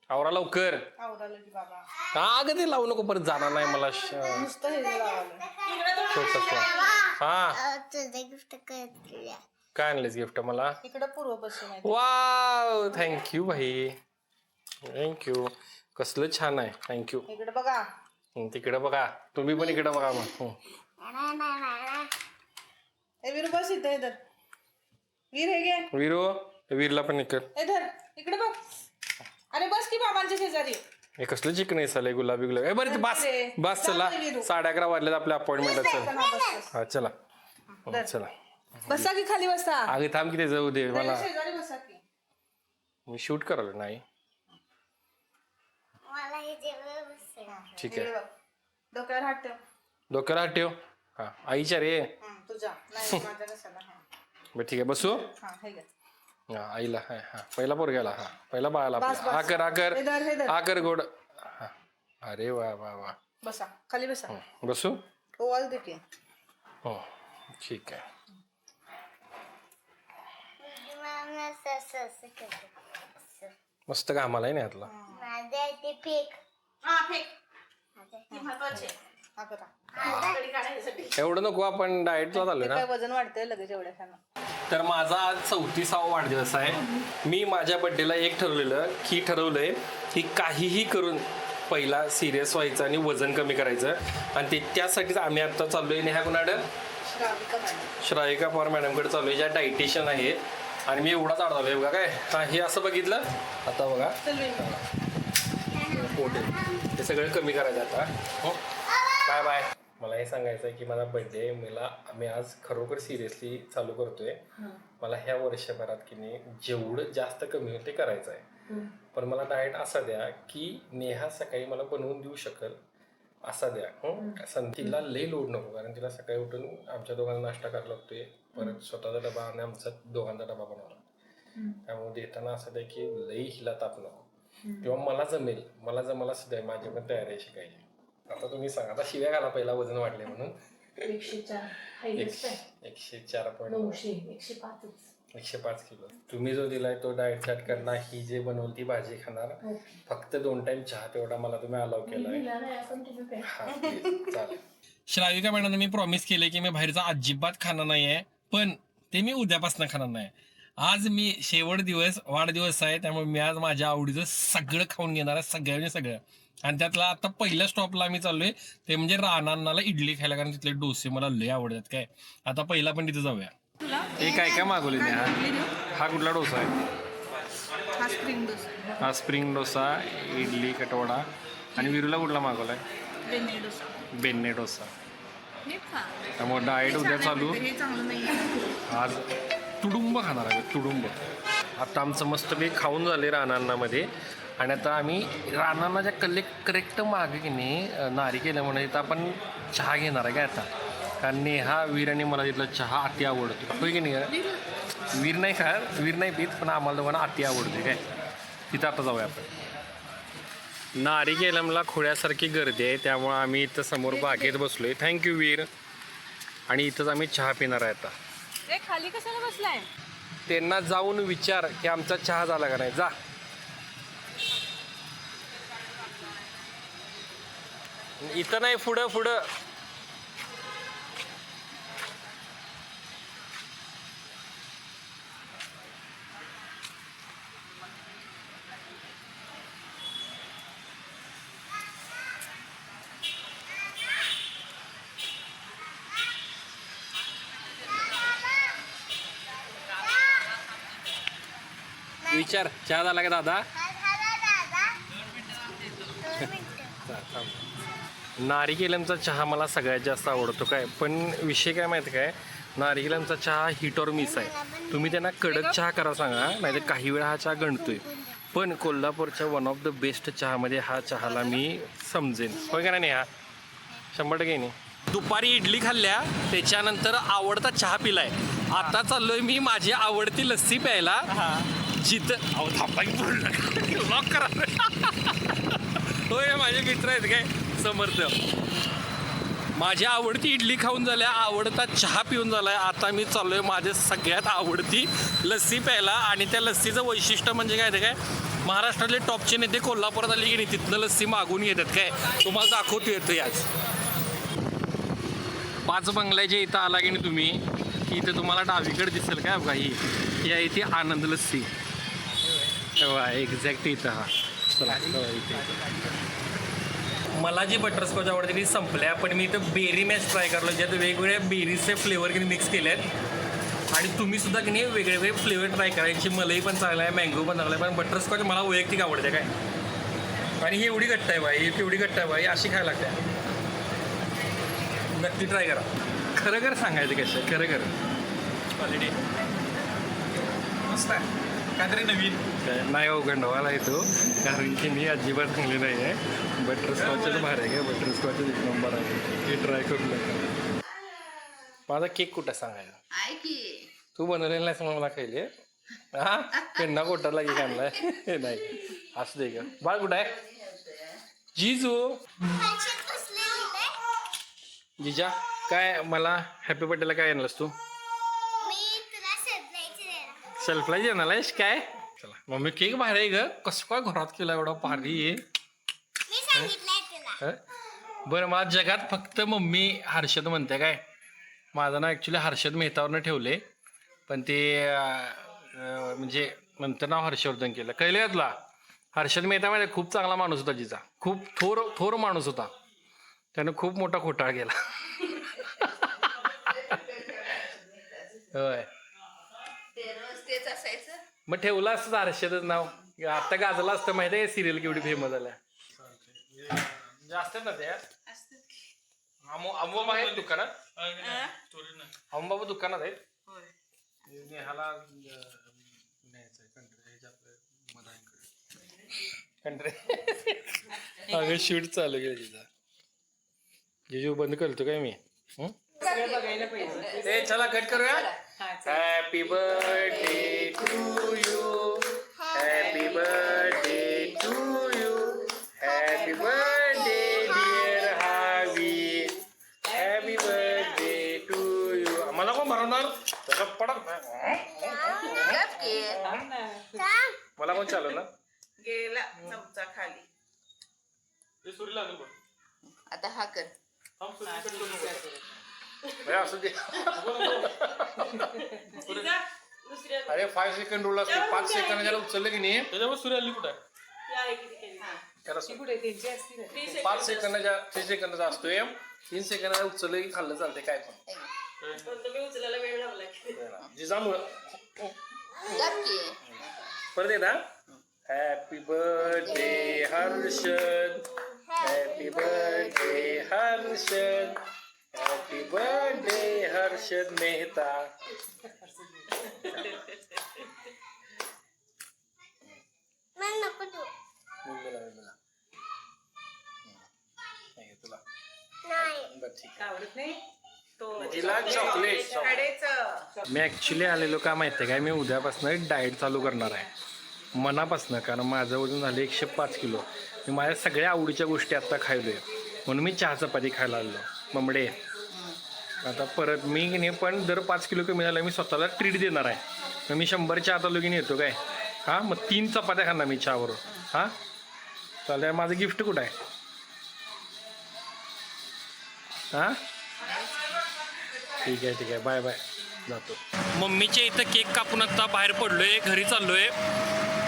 आवरा लवकर. आवरालं की बाबा. अगं ते लावू नको परत जाणार नाही मला नुसतं हे लावायला. हा काय आणलेस गिफ्ट मला? इकडं पूर्व पश्चिम आहे. वाव थँक्यू भाई थँक्यू. कसलं छान आहे थँक्यू. इकडे बघा. तिकडे बघा तुम्ही पण इकडे बघा मग. ए वीर बस इथं इधर. वीर हे घे. वीरला पण इकडे. इधर इकडे बघ. अरे बस की बाबांच्या शेजारी. हे कसलं चिकन आहे साले गुलाबी गुलाबी. बरं ते बस बस चला 11:30 वाजल्यात आपल्या अपॉइंटमेंट चला. चला चला बसा की खाली बसा. अगे थांब किती जाऊ दे मला. शेजारी बसा की. मी शूट करायला नाही. ठीक आहे डोक्यावर हात ठेव. डोक्याला हात ठेव. हा आईच्या रे. तुझ्या नाही माझ्या कशाला. बरं ठीक आहे बसू. हा हे घे. हा आईला हा पहिला पोरग्याला हा पहिला बाळाला हा कर हा कर हा कर गोड. अरे वा वा वा. बसा खाली बसा. बसू ओवाल दे की. हो ठीक आहे. मस्त कामाला आहे ना यातला. एवढं नको आपण डाएटला चाललोय ना. वजन वाढतंय लगेच एवढ्या खाणं. तर माझा आज 34वा वाढदिवस आहे. मी माझ्या बड्डेला एक ठरवलंय की काहीही करून पहिला सिरियस व्हायचं आणि वजन कमी करायचं. आणि त्यासाठीच आम्ही आता चाललोय नेहा कुणाकडं श्राविका पवार मॅडमकडे चाललोय ज्या डायटिशियन आहेत. आणि मी एवढाच आढळलोय बघा काय. हा हे असं बघितलं आता बघा पोटे हे सगळं कमी करायचं आता. हो बाय बाय. मला हे सांगायचं आहे की माझा बड्डे मी आज खरोखर सिरियसली चालू करतोय. मला ह्या वर्षभरात की नाही जेवढं जास्त कमी होईल ते करायचं आहे. पण मला डाएट असा द्या की नेहा सकाळी मला बनवून देऊ शकल असा द्या. संतीला लई लोड नको कारण तिला सकाळी उठून आमच्या दोघांना नाश्ता करायला लागतोय. परत स्वतःचा डबा आणि आमचा दोघांचा डबा बनवला. त्यामुळे देताना असं द्या की लई हिला ताप नको किंवा मला जमेल असं द्या. माझी पण तयारी आहे शिकायची. आता तुम्ही सांगा आता शिव्या घाला पहिला वजन वाढले म्हणून. 105 किलो. तुम्ही जो दिलाय तो डाएट चार्ट करणार ही जे बनवली ती भाजी खाणार फक्त 2 टाइम चहा तेवढा मला तुम्ही अलाव केलाय. चालेल. श्राविका मॅडम मी प्रॉमिस केले की मी बाहेरचा अजिबात खाणार नाहीये. पण ते मी उद्यापासून खाणार नाही. आज मी शेवट वाढदिवस आहे त्यामुळे मी आज माझ्या आवडीचं सगळं खाऊन घेणार आहे सगळं. आणि त्यातला आता पहिल्या स्टॉपला आम्ही चाललोय ते म्हणजे रानांनाला इडली खायला कारण तिथले डोसे मला लय आवडतात. काय आता पहिला पण तिथे जाऊया. हे काय मागवले नाही. हा कुठला डोसा आहे? हा स्प्रिंग डोसा इडली कटवडा. आणि विरूला कुठला मागवलाय? बेन्ने डोसा. त्यामुळे डाएट उद्या चालू. आज तुडुंब खाणार आहे तुडुंब. आता आमचं मस्त मी खाऊन झाले रानांनामध्ये. आणि आता आम्ही रानांनाच्या करेक्ट मागे की नाही नारिकेल म्हणून इथं आपण चहा घेणार आहे काय आता. कारण नेहा वीर आणि मला तिथला चहा अति आवडतो होय की नाही. वीर नाही पीत पण आम्हाला दोघांना अति आवडते काय. तिथं आता जाऊया आपण. नारिकेलमला खोड्यासारखी गर्दी आहे त्यामुळं आम्ही इथं समोर बागेत बसलोय. थँक्यू वीर. आणि इथंच आम्ही चहा पिणार आहे आता. खाली कशाला बसलाय? त्यांना जाऊन विचार की आमचा चहा झाला का नाही. जा इथं नाही पुढं. विचार चहा झाला का दादा. नारिकेलमचा चहा मला सगळ्यात जास्त आवडतो काय. पण विषय काय माहिती काय नारिकेलमचा चहा हिट और मिस आहे. तुम्ही त्यांना कडक चहा करा सांगा नाहीतर काही वेळा हा चहा गणतोय. पण कोल्हापूरच्या वन ऑफ द बेस्ट चहामध्ये हा चहाला मी समजेन होय का नाही. हा 100% नाही. दुपारी इडली खाल्ल्या त्याच्यानंतर आवडता चहा पिलाय. आता चाललोय मी माझी आवडती लस्सी प्यायला जिथं लॉक करा. होय माझे मित्र आहेत काय समर्थ. माझी आवडती इडली खाऊन झाल्या आवडता चहा पिऊन झालाय. आता मी चाललोय माझे सगळ्यात आवडती लस्सी प्यायला. आणि त्या लस्सीचं वैशिष्ट्य म्हणजे काय ते काय महाराष्ट्रातले टॉपचे नेते कोल्हापुरात आले की नाही तिथलं लस्सी मागून येतात काय तुम्हाला दाखवतो येतो आज 5 बंगल्याच्या इथं आला की नाही तुम्ही की इथं तुम्हाला डावीकडे दिसेल काय बघा ही आहे ती आनंद लस्सी एक्झॅक्ट इथं हा चला इथे मला जी बटरस्कॉच आवडते ती संपल्या पण मी इथं बेरी मॅच ट्राय करलो ज्यात वेगवेगळ्या बेरीजचे फ्लेवर की मिक्स केले आहेत आणि तुम्ही सुद्धा की नाही वेगळे वेगळे फ्लेवर ट्राय करायची मलई पण चांगला आहे मँगो पण चांगला आहे पण बटरस्कॉच मला वैयक्तिक आवडते काय आणि ही एवढी घट्ट आहे बाई एवढी घट्ट आहे बाई अशी खायला लागते नक्की ट्राय करा खरं खरं सांगायचं कसं खरं खरं क्वालिटी मस्त आहे काहीतरी नवीन नाही हो गंडवाला येतो कारण की मी अजिबात चांगली नाही आहे बटरस्कॉचच भार आहे काय बटरस्कॉचच एक नंबर आहे हे ट्राय करून माझा केक कुठं सांगायला तू बनवलेला नाहीस मग मला खायले हा पेन्ना कोटाला की आणलाय हे नाही असं दे का बाळ कुठं आहे जिजू जिजा काय मला हॅपी बर्थडेला काय आणलंस तू सेल्फला येणार आहेस काय चला मम्मी केक बाहेर आहे ग कसं काय घरात केला एवढा भारी आहे बरं मला जगात फक्त मम्मी हर्षद म्हणते काय माझं ना ॲक्च्युली हर्षद मेहतावरनं ठेवले पण ते म्हणजे नंतर नाव हर्षवर्धन केलं कळलं का तुला हर्षद मेहतामध्ये खूप चांगला माणूस होता जिचा खूप थोर माणूस होता त्यानं खूप मोठा घोटाळा केला होय मग ठेवलं असतं हर्षदच नाव आता गाजलं असतं माहिती आहे सिरियल केवढी फेमस झाल्या जास्त ना त्या अंबाबा आहेत दुकानात अंबाबा दुकानात आहेत नेहाला कंट्री शूट चालू केलं तिचा जिजू बंद करतो काय मी चला कट करूया happy birthday to you happy birthday to you happy birthday dear हावी हॅपी बर्थडे टू यू मला कोण भरवणार पडत मला कोण चालवलं गेला चमचा खाली आता हा कर असू दे अरे 5 सेकंड रूल असतो 5 सेकंद ज्याला उचललं की नाही त्याच्यावर सूर्य आली कुठं 5 सेकंदाच्या 3 सेकंदाचा असतोय 3 सेकंदाला उचललं की खाल्लं चालते काय पण उचलायला वेळ लागला जिजामुळं परत येता happy birthday Harshad happy birthday Harshad happy birthday Harshad Mehta chocolate मी ऍक्च्युली आलेलो का माहिती आहे काय मी उद्यापासून डाएट चालू करणार आहे मनापासून कारण माझं वजन झालं 105 किलो मी माझ्या सगळ्या आवडीच्या गोष्टी आत्ता खायलोय म्हणून मी चहा चपाती खायला आलो ममडे आता परत मी की नाही पण दर 5 किलो कमी झाला मी स्वतःला ट्रीट देणार आहे मग मी 100 चहा चालू की नाही येतो काय हां मग 3 चपात्या खाणार मी चहावर हां चालेल माझं गिफ्ट कुठं आहे हां ठीक आहे बाय बाय जातो मम्मीच्या इथं केक कापून आता बाहेर पडलोय घरी चाललोय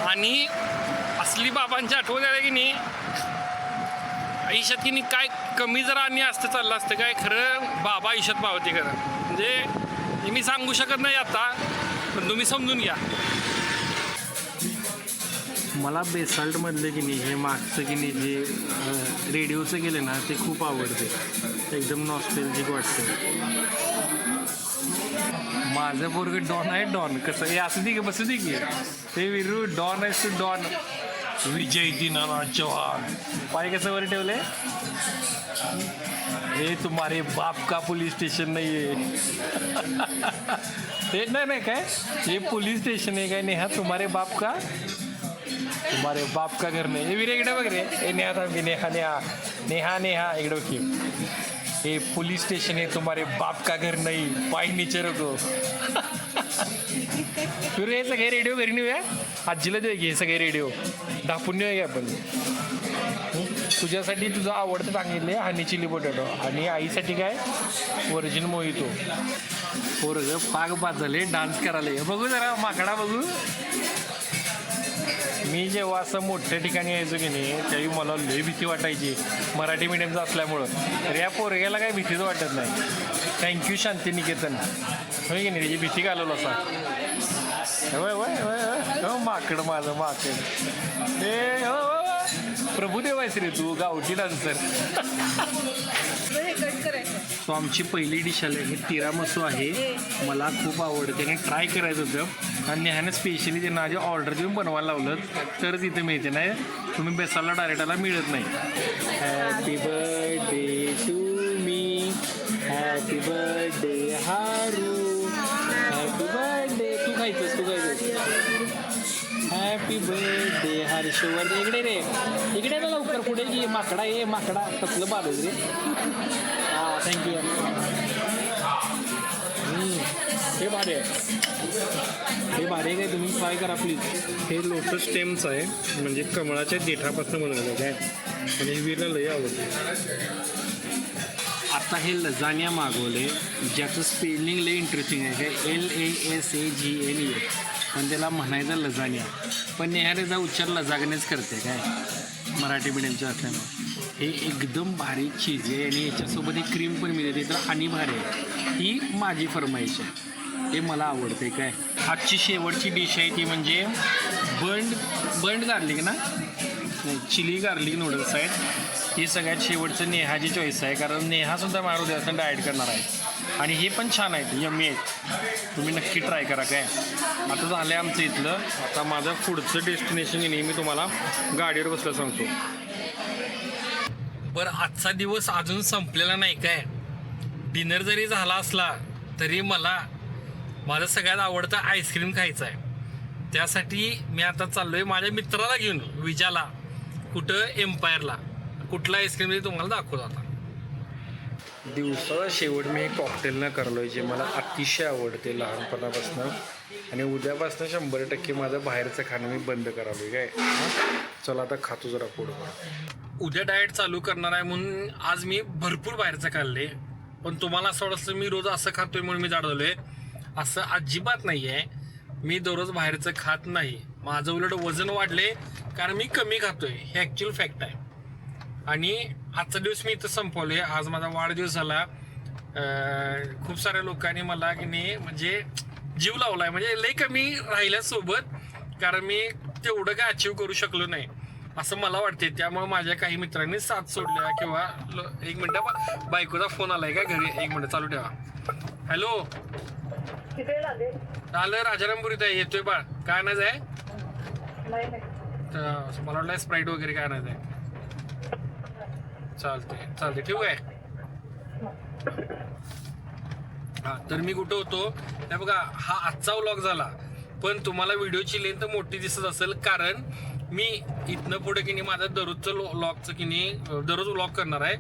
आणि असली बाबांची आठवण आली की नाही आयुष्यात की नाही काय कमी जरा आणि असतं चाललं असतं काय खरं बाबा आयुष्यात पावते खरं म्हणजे हे मी सांगू शकत नाही आता पण तुम्ही समजून घ्या मला बेसाल्टमधलं की नाही हे मागचं की नाही जे रेडिओचं गेले ना ते खूप आवडते एकदम नॉस्टॅल्जिक वाटतं माझं पोरगं डॉन आहे डॉन कसं हे असू दे की बसू दे की ते विरू डॉन आहे तू डॉन विजय दीनानाथ चौहान पाय कसं वर ठेवले हे तुम्हारे बाप का पुलिस स्टेशन नाही आहे ते नाही काय हे पुलिस स्टेशन आहे काय नेहा तुम्हारे बाप का घर नाही हे विरे इकडे बघ रे हे नेहा थांब की नेहा इकडे बघ हे पुलिस स्टेशन है, तुम्हारे बाप का घर नहीं, पाय नीचे रखो. फिर हे सगळे रेडिओ घरी नेऊया, आजीला देऊ हे सगळे रेडिओ दाखवून नेऊया आपण. तुझ्यासाठी तुझं आवडतं सांगितले हनी चिली पोटॅटो आणि आईसाठी काय ओरिजिन मोहितो. पोरग पाग बाद झाले, डान्स करायला. बघू जरा माकडा बघू. मी जेव्हा असं मोठ्या ठिकाणी यायचो की नाही त्यावेळी मला लई भीती वाटायची मराठी मिडियमचं असल्यामुळं. तर या पोरग्याला काही भीतीच वाटत नाही. थँक्यू शांतिनिकेतन, होय की नाही, त्याची भीती घालवलं असा. वय वय वय हो माकड माझं माकड. ए हो प्रभुदेव आहेस रे तू, गावठी डान्सर. तो आमची पहिली डिश आली आहे तिरामसू आहे. मला खूप आवडते आणि ट्राय करायचं होतं आणि नेहाने स्पेशली त्यांना आधी ऑर्डर देऊन बनवायला लावलं तरच इथे मिळते. नाही तुम्ही बेसाला डायरेक्टाला मिळत नाही. Happy birthday to me, happy birthday Haru, happy birthday. तू खायचंस तू खायचंस. Happy birthday Harshvardhan. इकडे रे, इकडे ना लवकर. पुढे की माकडा ये माकडा, कसलं बाबच रे. हां थँक्यू. हे भारी आहे, हे भारी आहे काय, तुम्ही ट्राय करा प्लीज. हे लोटस स्टेम्स आहे, म्हणजे कमळाच्या देठापासून बनवलं काय आणि हे वीरला लई आवडते. आता हे लजानिया मागवले ज्याचं स्पेलिंग लई इंटरेस्टिंग आहे. LASAGNE पण त्याला म्हणायचं लजानिया, पण नेहारेचा उच्चार लजागणेच करते काय मराठी मिडियमच्या असल्यामुळे. हे एकदम भारी चीज आहे आणि याच्यासोबत एक क्रीम पण मिळते तर आणि भारी आहे. ही माझी फरमाईश आहे, हे मला आवडते काय. आजची शेवटची डिश आहे ती म्हणजे बंड गार्लिक ना, चिली गार्लिक नूडल्स आहेत. हे सगळ्यात शेवटचं नेहाची चॉईस आहे, कारण नेहासुद्धा मारू द्यायचं डाएट करणार आहे आणि हे पण छान आहेत, यम्मी आहेत. तुम्ही नक्की ट्राय करा काय. आता झालं आहे आमचं इथलं. आता माझं पुढचं डेस्टिनेशन नेहमी मी तुम्हाला गाडीवर बसलं सांगतो. बरं आजचा दिवस अजून संपलेला नाही काय. डिनर जरी झाला असला तरी मला माझं सगळ्यात आवडतं आईस्क्रीम खायचं आहे. त्यासाठी मी आता चाललो आहे माझ्या मित्राला घेऊन विजाला. कुठं एम्पायरला. कुठला आईस्क्रीम ते तुम्हाला दाखवतो आता. दिवसाचा शेवट मी एक कॉकटेलनं करलो आहे जे मला अतिशय आवडते लहानपणापासून आणि उद्यापासून 100% माझं बाहेरचं खाणं मी बंद करालो आहे काय. चला आता खातो जरा पोटभर. उद्या डाएट चालू करणार आहे म्हणून आज मी भरपूर बाहेरचं खाल्ले, पण तुम्हाला असं वाटतं मी रोज असं खातोय म्हणून मी जाडवलो आहे, असं अजिबात नाही आहे. मी दररोज बाहेरचं खात नाही. माझं उलट वजन वाढले कारण मी कमी खातोय, हे ॲक्च्युअल फॅक्ट आहे. आणि आजचा दिवस मी इथं संपवले. आज माझा वाढदिवस झाला. खूप साऱ्या लोकांनी मला की नाही म्हणजे जीव लावला आहे, म्हणजे लई कमी राहिल्यासोबत, कारण मी तेवढं काय अचीव करू शकलो नाही असं मला वाटते. त्यामुळे माझ्या काही मित्रांनी साथ सोडल्या किंवा एक मिनटं बायकोचा फोन आलाय का घरी, एक मिनटं चालू ठेवा. हॅलो, आलं राजारामपुरीत आहे, येतोय बाळ. काय आणायचं आहे? मला वाटलं स्प्राईट वगैरे काय आणायचं आहे. चालते ठेवू आहे. हा तर मी कुठं होतो हे बघा. हा आजचा व्लॉग झाला, पण तुम्हाला व्हिडिओची लेंथ मोठी दिसत असेल कारण मी इथनं पुढे की नाही माझं दररोजचं व्लॉगचं की नाही दररोज व्लॉग करणार आहे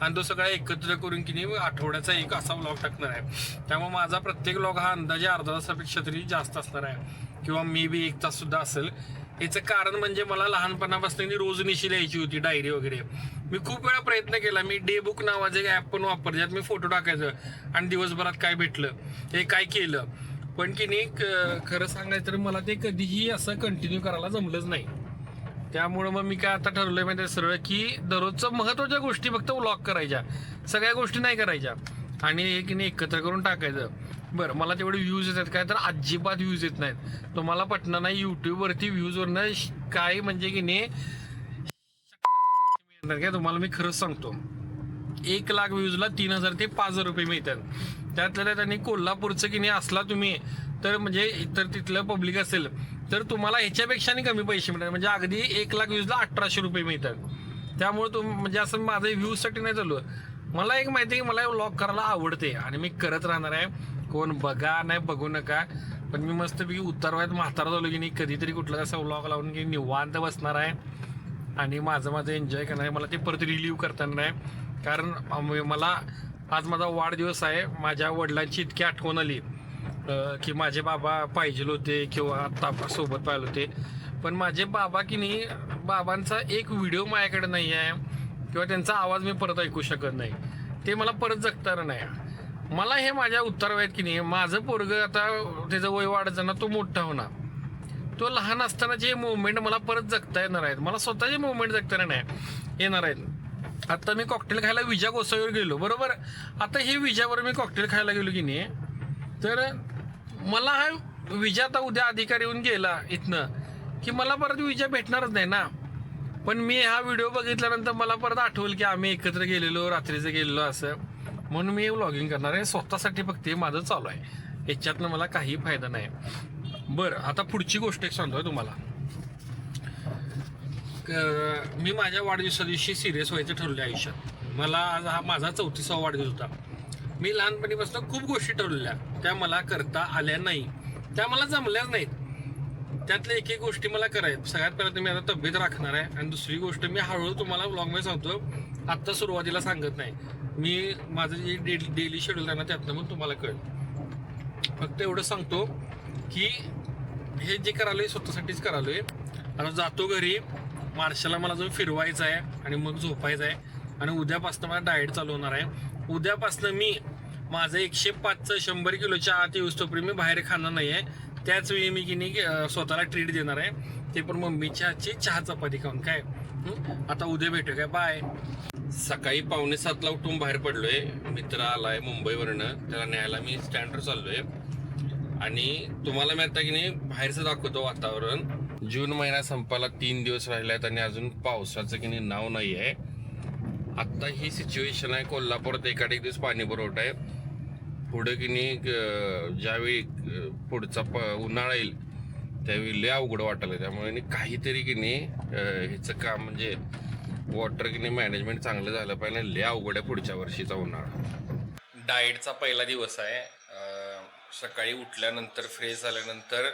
आणि तो सगळा एकत्र करून की नाही आठवड्याचा एक असा व्लॉग टाकणार आहे. त्यामुळे माझा प्रत्येक व्लॉग हा अंदाजे अर्धा तासापेक्षा तरी जास्त असणार आहे किंवा मे बी 1 तास सुद्धा असेल. याचं कारण म्हणजे मला लहानपणापासून रोजनिशी लिहायची होती डायरी वगैरे. मी खूप वेळा प्रयत्न केला. मी डे बुक नावाचं एक ॲप पण वापरते, ज्यात मी फोटो टाकायचं आणि दिवसभरात काय भेटलं हे काय केलं. पण की नाही खरं सांगायचं तर मला ते कधीही असं कंटिन्यू करायला जमलंच नाही. त्यामुळं मग मी काय आता ठरवलंय माहिती सरळ की दररोजचं महत्त्वाच्या गोष्टी फक्त व्लॉग करायच्या, सगळ्या गोष्टी नाही करायच्या आणि हे की नाही एकत्र करून टाकायचं. बरं मला तेवढे व्ह्यूज येतात काय तर अजिबात व्ह्यूज येत नाहीत. तुम्हाला पटणार नाही, यूट्यूबवरती व्ह्यूजवरनं काय म्हणजे की नाही काय तुम्हाला मी खरंच सांगतो. 1 लाख व्ह्यूजला 3000 ते 5000 रुपये मिळतात. त्यातल्या त्यांनी कोल्हापूरचं की नाही असला तुम्ही तर म्हणजे इतर तिथलं पब्लिक असेल तर तुम्हाला ह्याच्यापेक्षा कमी पैसे मिळतात. म्हणजे अगदी 1 लाख व्ह्यूजला 1800 रुपये मिळतात. त्यामुळे म्हणजे असं माझं व्ह्यूजसाठी नाही चालू. मला एक माहिती आहे की मला व्लॉग करायला आवडते आणि मी करत राहणार आहे. कोण बघा नाही बघू नका, पण मी मस्तपैकी उतरवायत म्हातारा झालो की नाही कधीतरी कुठला असा व्लॉग लावून की निवांत बसणार आहे आणि माझं एन्जॉय करणार आहे. मला ते परत रिलीव्ह करताना आहे. कारण मला आज माझा वाढदिवस आहे. माझ्या वडिलांची इतकी आठवण आली की माझे बाबा पाहिजे होते किंवा आत्ता सोबत पाहिजे होते. पण माझे बाबा की नाही, बाबांचा एक व्हिडिओ माझ्याकडे नाही आहे किंवा त्यांचा आवाज मी परत ऐकू शकत नाही. ते मला परत जगताना नाही. मला हे माझ्या उत्तरावर आहेत की नाही, माझं पोरगं आता त्याचं वय वाढत ना, तो मोठा होणार. तो लहान असतानाचे मुवमेंट मला परत जगता येणार आहेत. मला स्वतःचे मुवमेंट जगताना नाही येणार आहेत. आता मी कॉकटेल खायला विजा गोसावीवर गेलो, बरोबर. आता हे विजावर मी कॉकटेल खायला गेलो की नाही, तर मला हा विजा आता उद्या अधिकारी येऊन गेला इथनं की मला परत विजा भेटणारच नाही ना. पण मी हा व्हिडिओ बघितल्यानंतर मला परत आठवलं की आम्ही एकत्र गेलेलो, रात्रीचं गेलेलो असं. म्हणून मी व्लॉगिंग करणार आहे स्वतःसाठी. फक्त हे माझं चालू आहे, याच्यातनं मला काही फायदा नाही. बरं, आता पुढची गोष्ट एक सांगतोय तुम्हाला. मी माझ्या वाढदिवसा दिवशी सिरियस व्हायचं ठरवलं आयुष्यात. मला आज हा माझा 34वा वाढदिवस होता. मी लहानपणीपासून खूप गोष्टी ठरवलेल्या, त्या मला करता आल्या नाही, त्या मला जमल्याच नाहीत. त्यातल्या एक गोष्टी मला करायचं. सगळ्यात पहिला मी आता तब्येत राखणार आहे. आणि दुसरी गोष्ट मी हळूहळू तुम्हाला ब्लॉगमध्ये सांगतो, आत्ता सुरुवातीला सांगत नाही. मी माझं जे डेली शेड्यूल आहे ना, त्यातनं पण तुम्हाला कळेल. फक्त एवढं सांगतो की हे जे करालोय स्वतःसाठीच करालोय. आता जातो घरी, मार्शाला मला जो फिरवायचा आहे आणि मग झोपायचं आहे. आणि उद्यापासून मला डाएट चालू होणार आहे. उद्यापासून मी माझं 105चं 100 किलोच्या आत येऊस्तोपर्यंत मी बाहेर खाणार नाही आहे. त्याच वेळी मी की नाही स्वतःला ट्रीट देणार आहे, ते पण मम्मीच्या हातची चहा चपाती खाऊन. काय आता उद्या भेटू काय, बाय. सकाळी 6:45ला उठून बाहेर पडलोय. मित्र आलाय मुंबईवरनं, त्याला न्यायला मी स्टँडवर चाललोय. आणि तुम्हाला मी आता की नाही बाहेरचं दाखवतो वातावरण. जून महिना संपायला 3 दिवस राहिले आहेत आणि अजून पावसाचं की नाही नाव नाही आहे. आत्ता ही सिच्युएशन आहे. कोल्हापुरात एकाड दिवस पाणी पुरवठा आहे. पुढं की नाही ज्यावेळी पुढचा उन्हाळा येईल त्यावेळी लय अवघड वाटायला. त्यामुळे काहीतरी की नाही ह्याचं काम म्हणजे वॉटर की नाही मॅनेजमेंट चांगलं झालं पाहिजे. लय अवघड आहे पुढच्या वर्षीचा उन्हाळा. डाएटचा पहिला दिवस आहे. सकाळी उठल्यानंतर फ्रेश झाल्यानंतर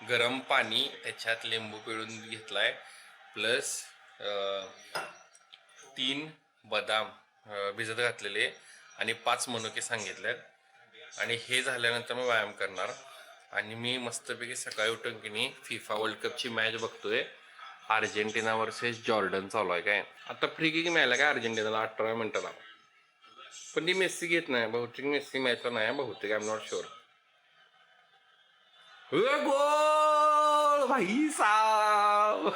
गरम पाणी त्याच्यात लिंबू पिळून घेतलाय, प्लस 3 बदाम भिजत घातलेले आणि 5 मनुके सांगितलेत. आणि हे झाल्यानंतर मी व्यायाम करणार. आणि मी मस्तपैकी सकाळी उठून की नाही फिफा वर्ल्ड कपची मॅच बघतोय. अर्जेंटिना वर्सेस जॉर्डन चालू आहे. काय आता फ्री किक मिळाला काय अर्जेंटिनाला 18व्या मिनिटाला. पण ती मेस्सी घेत नाही बहुतेक. मेस्सी मॅचला नाही बहुतेक, आय एम नॉट शुअर. गोल भाई साहब,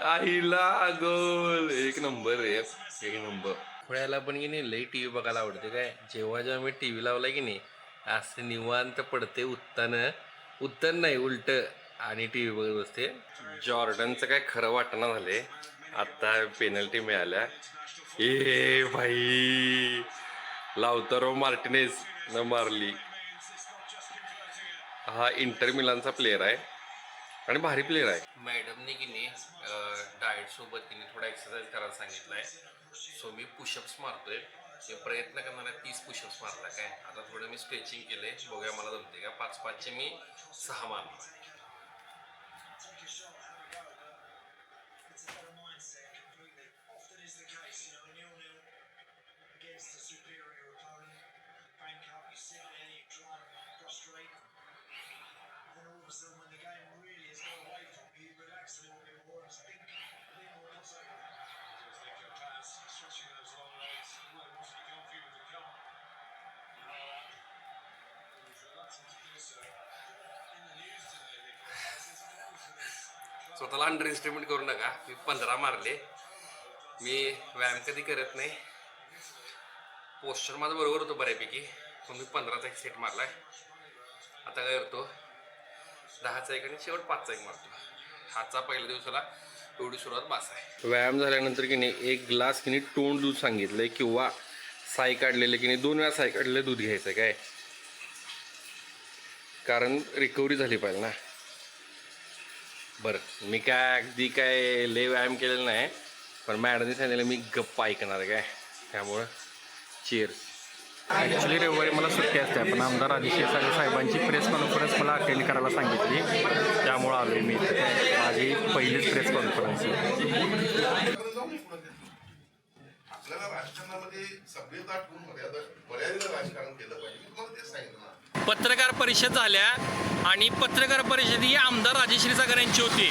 आईला गोल. एक नंबर रे, एक नंबर. खोळ्याला पण की नाही लई टी व्ही बघायला आवडते. काय जेव्हा मी टी व्ही लावला की नाही असं निवांत पडते, उत्तर नाही उलट, आणि टी व्ही बघत बसते. जॉर्डनचं काय खरं वाटणं झाले. आत्ता पेनल्टी मिळाल्या. ए भाई, लाउतारो मार्टिनेज न मारली. हा इंटर मिलानचा प्लेअर आहे आणि भारी प्लेअर आहे. मॅडमने की नाही डाएट सोबत की नाही थोडा एक्सरसाइज करायला सांगितलाय. सो मी पुशअप्स मारतोय. मी प्रयत्न करणार आहे 30 पुशअप्स मारला. काय आता थोडं मी स्ट्रेचिंग केले, बघूया मला जमते का. 5-5चे मी 6 मारणार. स्वतःला अंडर एस्टिमेट करू नका. मी 15 मारले. मी व्यायाम कधी करत नाही. पोस्चर माझं बरोबर होतं बऱ्यापैकी, पण मी 15चा एक सेट मारलाय. आता काय करतो 10चा एक आणि शेवट 5चा एक मारतो. हाचा पहिल्या दिवसाला एवढी सुरुवात बास आहे. व्यायाम झाल्यानंतर की नाही 1 ग्लास की नाही तोंड दूध सांगितलंय किंवा साई काढलेलं की नाही 2 वेळा साई काढलेलं दूध घ्यायचं. काय कारण रिकव्हरी झाली पाहिजे ना. बरं, मी काय अगदी काय लय व्यायाम केलेला नाही, पण मॅडमने सांगितलेलं मी गप्पा ऐकणार. काय त्यामुळं चीअर्स. ॲक्च्युली रविवारी मला सुट्टी असते, पण आमदार आदिशे साहेबांची प्रेस कॉन्फरन्स मला अटेंड करायला सांगितली, त्यामुळं आलो मी. माझी पहिलीच प्रेस कॉन्फरन्स. ते सभ्यता ठेवून मर्यादेला राजकारण केलं पाहिजे. मी तुम्हाला तेच सांगितलं ना. पत्रकार परिषद झाल्या आणि पत्रकार परिषद ही आमदार राजेश क्षीरसागर यांची होती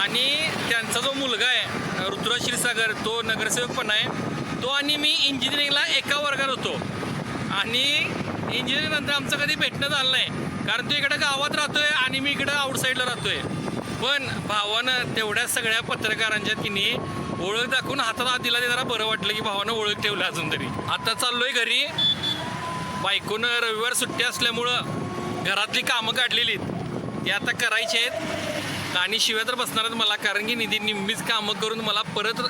आणि त्यांचा जो मुलगा आहे ऋतुराज क्षीरसागर तो नगरसेवक पण आहे. तो आणि मी इंजिनिअरिंगला एका वर्गात होतो आणि इंजिनिअरिंग नंतर आमचं कधी भेटणं झालं नाही कारण तो इकडं गावात राहतोय आणि मी इकडं आउटसाईडला राहतोय. पण भावानं तेवढ्या सगळ्या पत्रकारांच्या तिने ओळख दाखवून हातात हात दिला ते जरा बरं वाटलं की भावानं ओळख ठेवलं अजून तरी. आता चाललोय घरी. बायकोनं रविवार सुट्टी असल्यामुळं घरातली कामं काढलेली ती आता करायची आहेत आणि शिव्या तर बसणारच मला कारण की निम्मीच कामं करून मला परत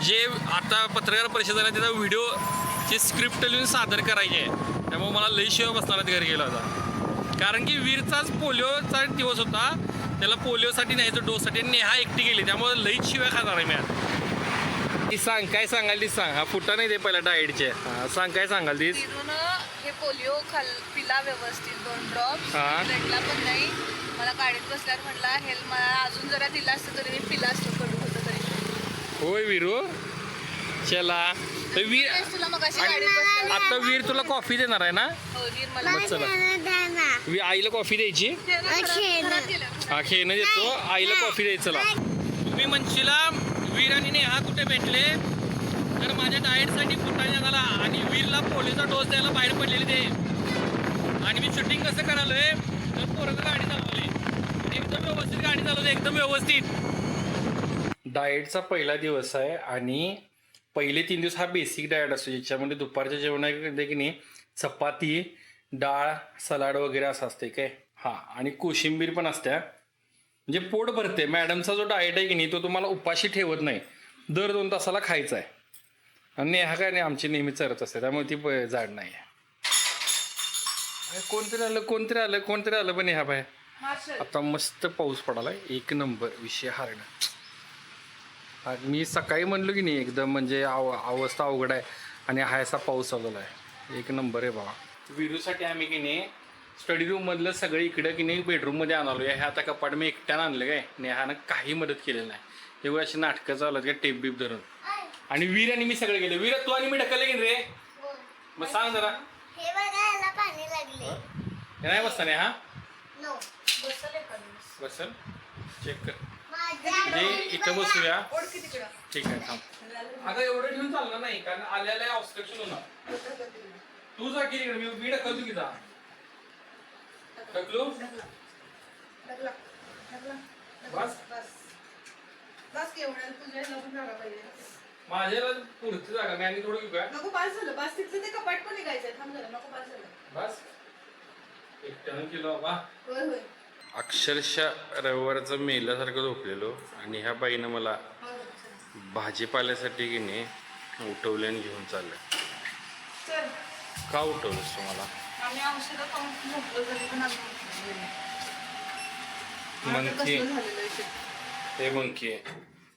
जे आता पत्रकार परिषद झाल्या त्याचा व्हिडिओची स्क्रिप्ट लिहून सादर करायची आहे. त्यामुळे मला लई शिव्या बसणारच घरी गेला होता कारण की वीरचाच पोलिओचा दिवस होता. त्याला पोलिओसाठी न्यायचं डोससाठी नेहा एकटी गेली त्यामुळे लईच शिव्या खाणार आहे मी आता. ती सांग काय सांगाल ती सांग. हा फुटा नाही दे पहिला डाएटचे. सांग काय सांगाल तीस. हे पोलिओ पिला व्यवस्थित 2 ड्रॉप्स हा. रडला पण नाही. मला गाडीत बसल्यावर म्हटला हेल्प मला अजून जरा दिला असतं तरी मी पिला असतो कडू होतं तरी. होय वीरू चला तर वीर तुला मग अशी गाडीत बसल्यावर आता वीर तुला कॉफी देणार आहे ना. हो वीर मला मग चला आईला कॉफी द्यायची. घरात गेलं. हा खेळणं देतो आईला कॉफी द्यायचं. चला तुम्ही म्हणशीला वीर आणि नेहा कुठे भेटले तर माझ्या डाएटसाठी फुटायला झाला आणि वीरला पोलिओचा डोस द्यायला बाहेर पडलेले ते आणि मी शूटिंग कसं करायलोय तर पोरं गाडी चालवली एकदम व्यवस्थित गाडी चालवली एकदम व्यवस्थित. डाएटचा पहिला दिवस आहे आणि पहिले 3 दिवस हा बेसिक डाएट असतो ज्याच्यामध्ये दुपारच्या जेवणामध्ये की नाही चपाती डाळ सलाड वगैरे असं असते काय. हां आणि कोशिंबीर पण असत्या म्हणजे पोट भरते. मॅडमचा जो डाएट आहे की नाही तो तुम्हाला उपाशी ठेवत नाही. दर 2 तासाला खायचा आहे आणि नेहा काय नाही आमची नेहमी चरत असते त्यामुळे ती जाड नाही आहे. कोणतरी आलं पण नेहा बाय. आता मस्त पाऊस पडाला 1 नंबर विषय हारणं. मी सकाळी म्हणलो की नाही एकदम म्हणजे अवस्था अवघड आहे आणि हा असा पाऊस चालवला आहे 1 नंबर आहे बाबा. विरूसाठी आम्ही की नाही स्टडी रूममधलं सगळं इकडं की नाही बेडरूममध्ये आणालो आहे. हे आता कपाट मी एकट्यानं आणलं काय नेहानं काही मदत केलेली नाही. एवढं अशी नाटकं चालू आहेत काय टेप बीप धरून आणि वीर आणि मी सगळं गेलो. वीर तू आणि मी ढकलले की रे मग सांग जरा पाणी लागले हे नाही बसता नाही. हा बसल चेक कर म्हणजे इथं बसूया. ठीक आहे थांब. अगं एवढं घेऊन चालणार नाही कारण आल्याला ऑब्स्ट्रक्शन होणार. तू जा की मी ढकलतो की जा ढकलू बस बस केवढ्या तुझ्या नको जागा पाहिजे. माझ्याला पुढची जागा मी आणि थोडं घेऊ काय नको पास झालं बस तिथलं ते कपाट पण निघायचंय. थांब झालं नको पास झालं बस एकट्यानं केलं बाबा. होय होय अक्षरशः रविवारचं मेल्यासारखं झोपलेलो आणि ह्या बाईनं मला भाजीपाल्यासाठी की नाही उठवले आणि घेऊन चाललं. चल का उठवलंस तुम्हाला. आम्ही औषधं खाऊन झोपलो तरी पण आम्ही उठलो नाही. मंकी कसलं झालेलं आहे ते. ते मंकी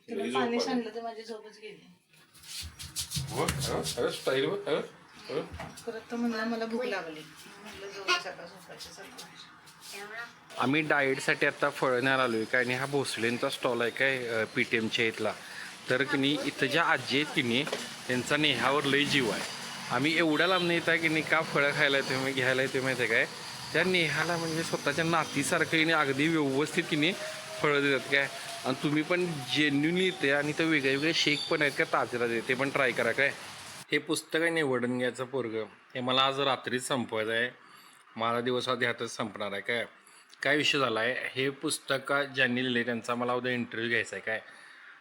तुला पाणी सांडलं तर माझी झोपच गेली. स्टाईल परत तर म्हणला मला भूक लागली म्हटलं जाऊ सकाळ झोपायचं सकाळ. आम्ही डाएटसाठी आता फळण्याला आलोय काय आणि हा भोसलेंचा स्टॉल आहे काय PTMच्या इथला. तर की नाही इथं ज्या आजी आहेत की नाही त्यांचा नेहावर लई जीव आहे. आम्ही एवढ्या लांब नाही येत आहे की नाही का फळं खायला येते घ्यायला येते माहिती आहे काय. त्या नेहाला म्हणजे स्वतःच्या नातीसारखं अगदी व्यवस्थित की नाही फळं देतात काय. आणि तुम्ही पण जेन्युनली येते आणि तर वेगळे वेगळे शेक पण आहेत का ताजे ते पण ट्राय करा काय. हे पुस्तक आहे निवडून घ्यायचं पोरगं हे मला आज रात्रीच संपवायचं आहे. मला दिवस आधी हातच संपणार आहे काय. काय विषय झाला आहे हे पुस्तक ज्यांनी लिहिले त्यांचा मला उद्या इंटरव्ह्यू घ्यायचा आहे काय.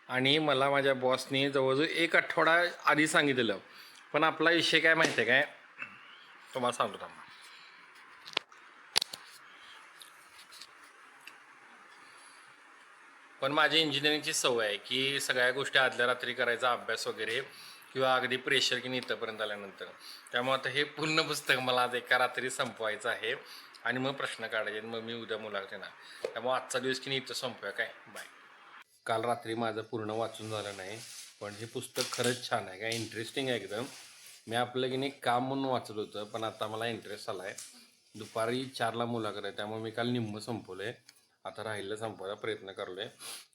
आणि मला माझ्या बॉसनी जवळजवळ 1 आठवडा आधी सांगितलेलं पण आपला विषय काय माहिती आहे काय तुम्हाला सांगतो थांबा. पण माझी इंजिनिअरिंगची सवय आहे की सगळ्या गोष्टी आदल्या रात्री करायचा अभ्यास वगैरे किंवा अगदी प्रेशर की इथंपर्यंत आल्यानंतर. त्यामुळे आता हे पूर्ण पुस्तक मला आज एका रात्री संपवायचं आहे आणि मग प्रश्न काढायचे मग मी उद्या मुलाखत येणार. त्यामुळे आजचा दिवस की इथं संपूया काय बाय. काल रात्री माझं पूर्ण वाचून झालं नाही पण हे पुस्तक खरंच छान आहे काय इंटरेस्टिंग आहे एकदम. मी आपलं की नाही काम म्हणून वाचलं होतं पण आता मला इंटरेस्ट आला आहे. दुपारी 4ला मुलाखत आहे त्यामुळे मी काल निम्मं संपवलं आहे. आता राहिलं संपवायचा प्रयत्न करलो आहे.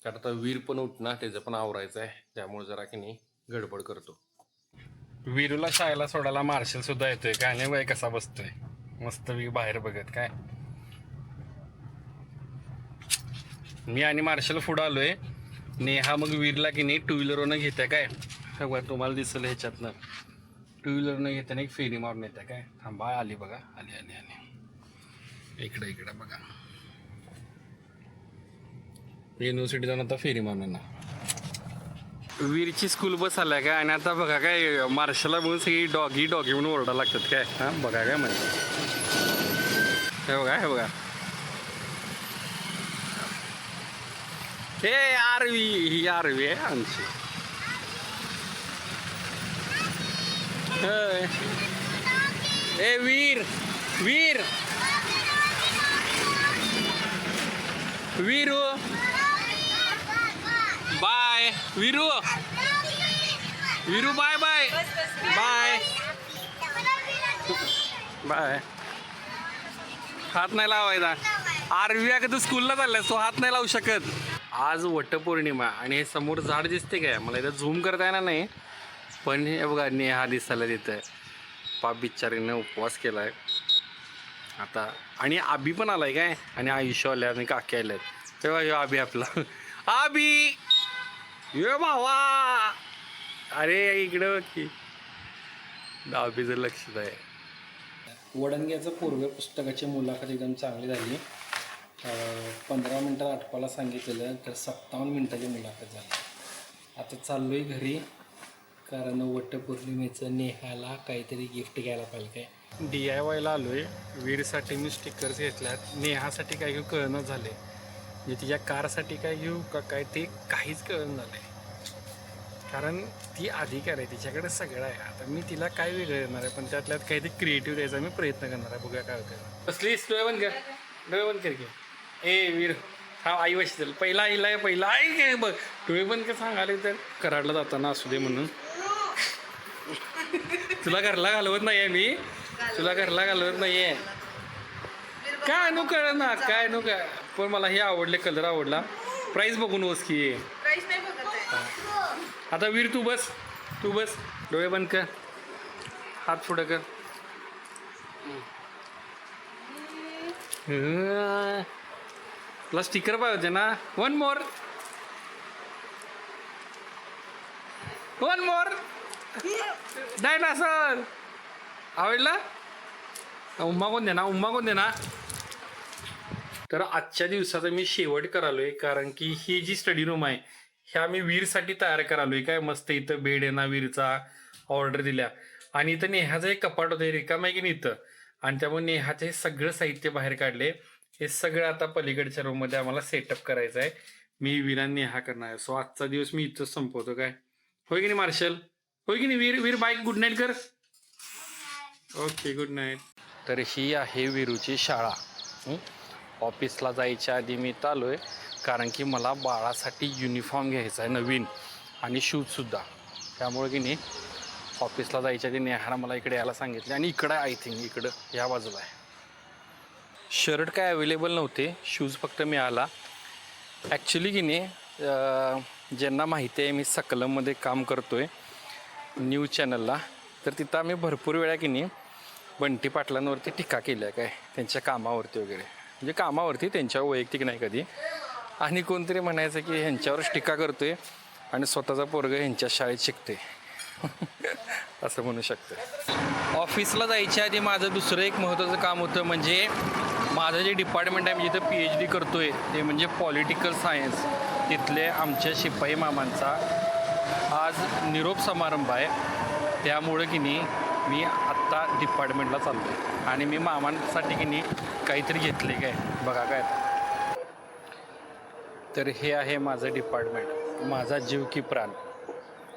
कारण आता वीर पण उठणार त्याचं पण आवरायचं आहे त्यामुळे जरा की नाही गडबड करतो. वीरूला शाळेला सोडायला मार्शल सुद्धा येतोय काय नाही बाई कसा बसतोय मस्त बाहेर बघत काय. मी आणि मार्शल पुढं आलोय. नेहा मग वीरला की नाही टू व्हीलरवरनं घेते काय. तुम्हाला दिसलं ह्याच्यातनं टू व्हीलरनं घेताना एक फेरी मारून येते काय. थांबा आली बघा आली आली आली इकडं बघा. युनिव्हर्सिटी जाऊन आता फेरी मारून ना. वीरची स्कूल बस आल्या काय आणि आता बघा काय मार्शलला बघून सगळी डॉगी म्हणून ओरडा लागतात काय. हां बघा काय म्हणजे हे बघा हे आरवी ही आरवी आहे आमची. ए Veer Veeru bye Veeru bye bye bye bye. हात नाही लावायचा. आरवी का तू स्कूलला चाललाय तो हात नाही लावू शकत. आज वटपौर्णिमा आणि हे समोर झाड दिसते काय मला इथं झूम करता येणार नाही पण हे बघा नेहा दिसायला तिथं. पाप बिचारीनं उपवास केलाय आता आणि आबी पण आलाय काय आणि आयुष्य आल्या आणि काकी आल्यात. तेव्हा यो आबी आपला आबी ये भावा अरे इकडं की आबीचं लक्षात आहे. वडंग्याचं पोरगं पुस्तकाची मुलाखत एकदम चांगली झाली. 15 मिनटात आटपाला सांगितलेलं तर 57 मिनटाची मुलाखत झाली. आता चाललो आहे घरी कारण वटपौर्णिमेचं नेहाला काहीतरी गिफ्ट घ्यायला पाहिजे काय. DIYला आलो आहे. वीरसाठी मी स्टिकर्स घेतल्यात. नेहासाठी काय घेऊ कळणं झाले म्हणजे तिच्या कारसाठी काय घेऊ का काय ते काहीच कळणं झालं आहे कारण ती अधिकार आहे तिच्याकडे सगळं आहे. आता मी तिला काय वेगळं येणार आहे पण त्यातल्यात काहीतरी क्रिएटिव्ह द्यायचा मी प्रयत्न करणार आहे. बघूया काय होतं. कसली डोळे बंद कर डोळे बंद कर की. ए वीर हा आई बसतील पहिला आईला आहे पहिला आई काय बघ डोळे बंद का सांगाले तर कराडला जाताना असू दे म्हणून. तुला घरला घालवत नाही आहे मी तुला घरला घालवत नाही आहे काय नो कळ ना काय नो काय पण मला हे आवडले कलर आवडला. प्राईस बघून वस की प्राईस नाही बघत आहे. आता वीर तू बस डोळे बंद कर हात पुढं कर. तुला स्टिकर पाहिजे होते ना. वन मोर डायनासोर आवडला. उम्मा कोण दे ना. तर आजच्या दिवसाचा मी शेवट करालोय कारण की ही जी स्टडी रूम आहे ह्या मी वीरसाठी तयार करालोय काय. मस्त इथं बेड आहे ना वीरचा ऑर्डर दिल्या आणि इथं नेहाचं एक कपाट होतं रिकाम आहे की नाही इथं आणि त्यामुळे नेहाचं हे सगळं साहित्य बाहेर काढले. हे सगळं आता पलीकडच्या रूममध्ये आम्हाला सेटअप करायचं आहे. मी वीरांनी नेहा करणार आहे. सो आजचा दिवस मी इथंच संपवतो काय. होय की नाही मार्शल होय की नाही वीर बाय गुड नाईट कर. Okay good night. तर ही आहे वीरूची शाळा. ऑफिसला जायच्या आधी मी इथं आलो आहे कारण की मला बाळासाठी युनिफॉर्म घ्यायचा आहे नवीन आणि शूजसुद्धा. त्यामुळे की नाही ऑफिसला जायच्या आधी नेहानं मला इकडे यायला सांगितले आणि इकडं आय थिंक इकडं या बाजूला आहे. शर्ट काय अवेलेबल नव्हते शूज फक्त मिळाला. ॲक्च्युली की नाही ज्यांना माहिती आहे मी सकलममध्ये काम करतो आहे न्यूज चॅनलला तर तिथं आम्ही भरपूर वेळा की नाही बंटी पाटलांवरती टीका केली आहे काय त्यांच्या कामावरती वगैरे म्हणजे कामावरती त्यांच्यावर वैयक्तिक नाही कधी. आणि कोणतरी म्हणायचं की ह्यांच्यावरच टीका करतो आहे आणि स्वतःचा पोरगं ह्यांच्या शाळेत शिकते असं म्हणू शकतं. ऑफिसला जायच्या आधी माझं दुसरं एक महत्त्वाचं काम होतं म्हणजे माझं जे डिपार्टमेंट आहे मी जिथं PhD करतो आहे ते म्हणजे पॉलिटिकल सायन्स. तिथले आमच्या शिपाई मामांचा आज निरोप समारंभ आहे त्यामुळं की नाही मी आत्ता डिपार्टमेंटला चाललो आहे आणि मी मामांसाठी की नाही काहीतरी घेतले काय बघा काय. तर हे आहे माझं डिपार्टमेंट माझा जीव की प्राण.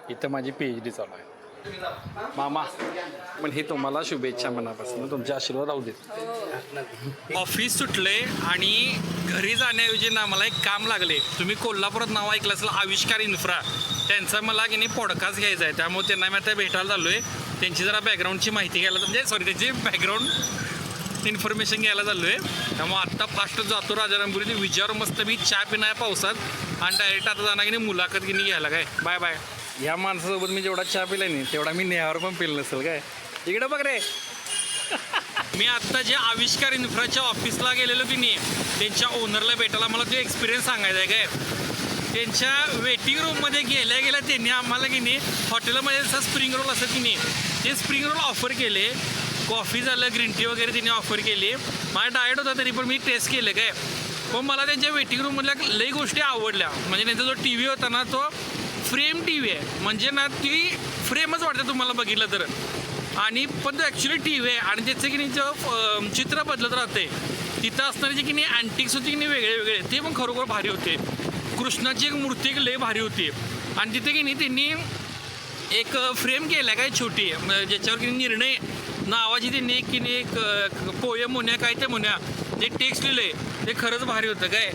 इथं माझी PhD चालू आहे. मामा पण हे तुम्हाला शुभेच्छा मनापासून तुमचे आशीर्वाद राहू देत. ऑफिस सुटले आणि घरी जाण्याऐवजी ना मला एक काम लागले. तुम्ही कोल्हापुरात नाव ऐकलं असेल आविष्कार इन्फ्रा त्यांचा मला की नाही पॉडकास्ट घ्यायचा आहे त्यामुळे त्यांना मी आता भेटायला चाललो आहे. त्यांची जरा बॅकग्राऊंडची माहिती घ्यायला म्हणजे त्यांची बॅकग्राऊंड इन्फॉर्मेशन घ्यायला चाललो आहे. त्यामुळे आत्ता फास्ट जातो राजारामपुरी विचार मस्त मी चहा पिणार पावसात आणि डायरेक्ट आता जाणार की नाही मुलाखत की नाही घ्यायला काय. Bye bye. ह्या माणसासोबत मी जेवढा चहा पिला नाही तेवढा मी नेहावर पण पिलं नसेल काय. इकडे बघ रे. मी आत्ता जे आविष्कार इन्फ्राच्या ऑफिसला गेलेलो की नाही त्यांच्या ओनरला भेटायला, मला तो एक्सपिरियन्स सांगायचा आहे काय. त्यांच्या वेटिंग रूममध्ये गेल्या गेल्या त्यांनी आम्हाला की नाही हॉटेलमध्ये जसं स्प्रिंग रोल असं की नाही ते स्प्रिंग रोल ऑफर केले. कॉफी झालं, ग्रीन टी वगैरे त्यांनी ऑफर केली. माझा डाएट होता तरी पण मी टेस्ट केलं काय. पण मला त्यांच्या वेटिंग रूममधल्या लई गोष्टी आवडल्या. म्हणजे त्यांचा जो टी व्ही होता ना तो फ्रेम टी व्ही आहे, म्हणजे ना ती फ्रेमच वाटते तुम्हाला बघितलं तर. आणि पण तो ॲक्च्युली टी व्ही आहे आणि त्याचं की नाही जो चित्र बदलत राहते. तिथं असणारे जे की नाही अँटिक्स होते की नाही वेगळे वेगळे ते पण खरोखर भारी होते. कृष्णाची एक मूर्ती एक लई भारी होती. आणि तिथे की नाही त्यांनी एक फ्रेम केला काय छोटी, ज्याच्यावर की निर्णय नावाची त्यांनी एक की नाही एक पोयम म्हणूया काय ते म्हणूया जे टेक्स्ट लिहिलं आहे ते खरंच भारी होतं काय.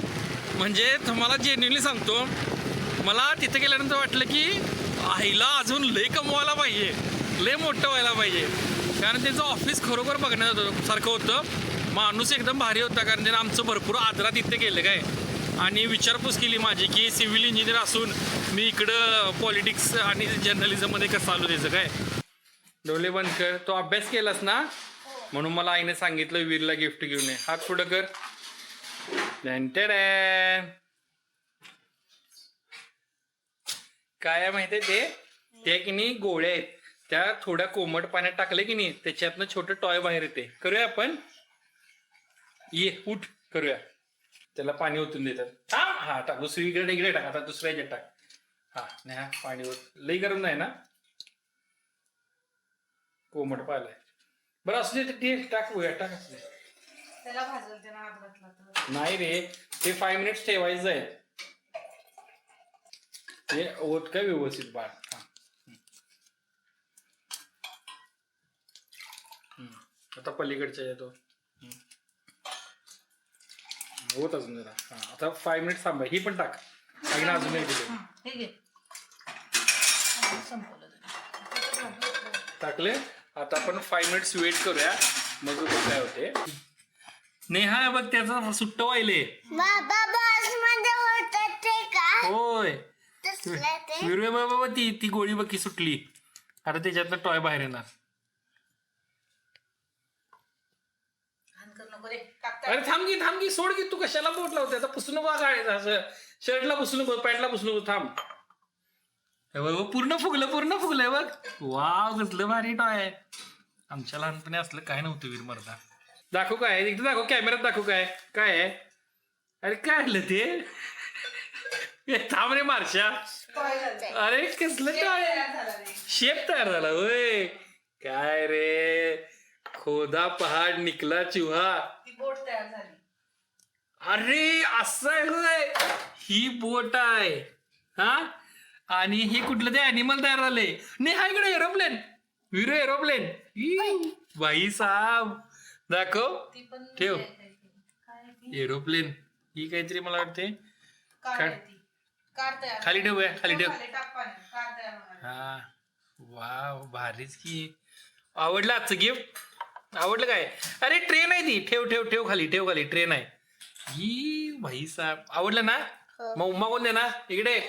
म्हणजे तुम्हाला जेन्युअनली सांगतो, मला तिथे गेल्यानंतर वाटलं की आईला अजून लय कमवायला पाहिजे, लय मोठं व्हायला पाहिजे. कारण त्यांचं ऑफिस खरोखर बघण्यासारखं होतं. माणूस एकदम भारी होता कारण त्यानं आमचं भरपूर आदरात तिथे गेलं काय. आणि विचारपूस केली माझी की सिव्हिल इंजिनियर असून मी इकडं पॉलिटिक्स आणि जर्नलिझममध्ये कसं आलो त्याचं काय. डोळे बंद कर. तो अभ्यास केलास ना म्हणून मला आईने सांगितलं वीरला गिफ्ट घेऊन ये. हात पुढं कर. काय आहे माहिती आहे ते की नाही गोळ्या आहेत त्या थोड्या कोमट पाण्यात टाकले की नाही त्याच्यातनं छोटं टॉय बाहेर येते. करूया आपण. ये उठ करूया. त्याला पाणी ओतून देतात. हा टाक. दुसरी इकडे टाक. आता दुसऱ्या ह्याच्यात टाक. हा नाही हा पाणी ओत. लई गरम नाही ना. कोमट पाहिलाय बरं असू दे ते टाक. बघूया टाक. असू दे. त्याला भाजल त्याला हात घातला तर. नाही रे ते 5 मिनिट्स ठेवायचं आहे. हे ओत काय व्यवस्थित बाळ. आता पलीकडच्या येतो होत अजून जरा. हा आता 5 मिनिट्स थांबा. ही पण टाक. अजून एक दिले हे घे. संपवलं टाकले. आता आपण 5 मिनिट्स वेट करूया मग काय होते. नेहा बघ त्याचा सुट्ट व्हायले. बाबा बस मध्ये होतं ते का होय तसलं ते विरुया बाबा ती गोळी बघ की सुटली. आता त्याच्यातनं टॉय बाहेर येणार. अरे थांब की सोड की. तू कशाला बोट लावते. आता पुसू नको असं शर्टला पुसू नको पॅन्टला पुसू नको. थांब. पूर्ण फुगलंय बघ. वाव कसलं भारी टॉय आहे. आमच्या लहानपणी असलं काय नव्हतं वीर मर्दा. दाखव काय एकदा दाखव कॅमेऱ्यात दाखव काय काय आहे. अरे काय आलं ते. थांब रे मारशा. अरे कसलं टॉय. शेप तयार झाला होय. काय रे खोदा पहाड निकला चुहा. ती बोट तयार झाली. अरे असं आहे होय. ही बोट आहे. हा आणि हे कुठलं ते अॅनिमल तयार झाले. नाही हा इकडे एरोप्लेन. विरो एरोप्लेन. भाई साहेब दाखव. ठेव एरोप्लेन. ही काहीतरी मला वाटते खाली ठेव खाली ठेव. हा वाव भारीच की. आवडलं आजचं गिफ्ट. आवडलं काय. अरे ट्रेन आहे ती. ठेव खाली ट्रेन आहे ही. भाई साहेब आवडलं ना. मग उम्मा कोण दे ना इकडे.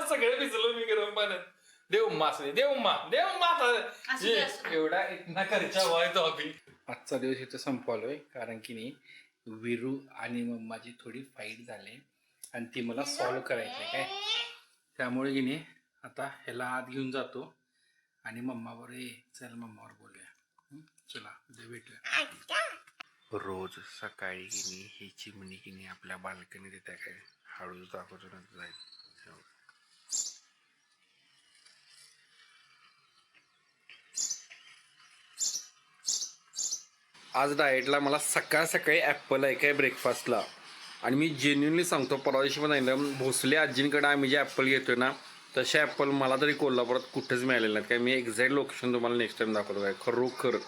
सगळे भिजलो मी गरम पाण्यात. देव उम्मा असं देव उम्मा एवढा इतना खर्चा व्हायचा अभि. आजचा दिवस इथं संपवलोय कारण की नाही विरू आणि मम्माची थोडी फाईट झाली आणि ती मला सॉल्व्ह करायची काय. त्यामुळे की नाही आता ह्याला आत घेऊन जातो आणि मम्मावर चल मम्मावर बोलूया. चला उद्या भेटूया. रोज सकाळी की नाही ही चिमणी की नाही आपल्या बाल्कनीत येते काय. हळूच दाखवतो नंतर जाईल. आज डाएटला मला सकाळी ॲपल आहे काय ब्रेकफास्टला. आणि मी जेन्युनली सांगतो परवा दिवशी पण सांगितलं भोसले आजींकडे आम्ही जे ॲपल घेतोय ना तसे ॲपल मला तरी कोल्हापुरात कुठेच मिळालेले नाहीत काय. मी एक्झॅक्ट लोकेशन तुम्हाला नेक्स्ट टाइम दाखवतो काय. खरोखर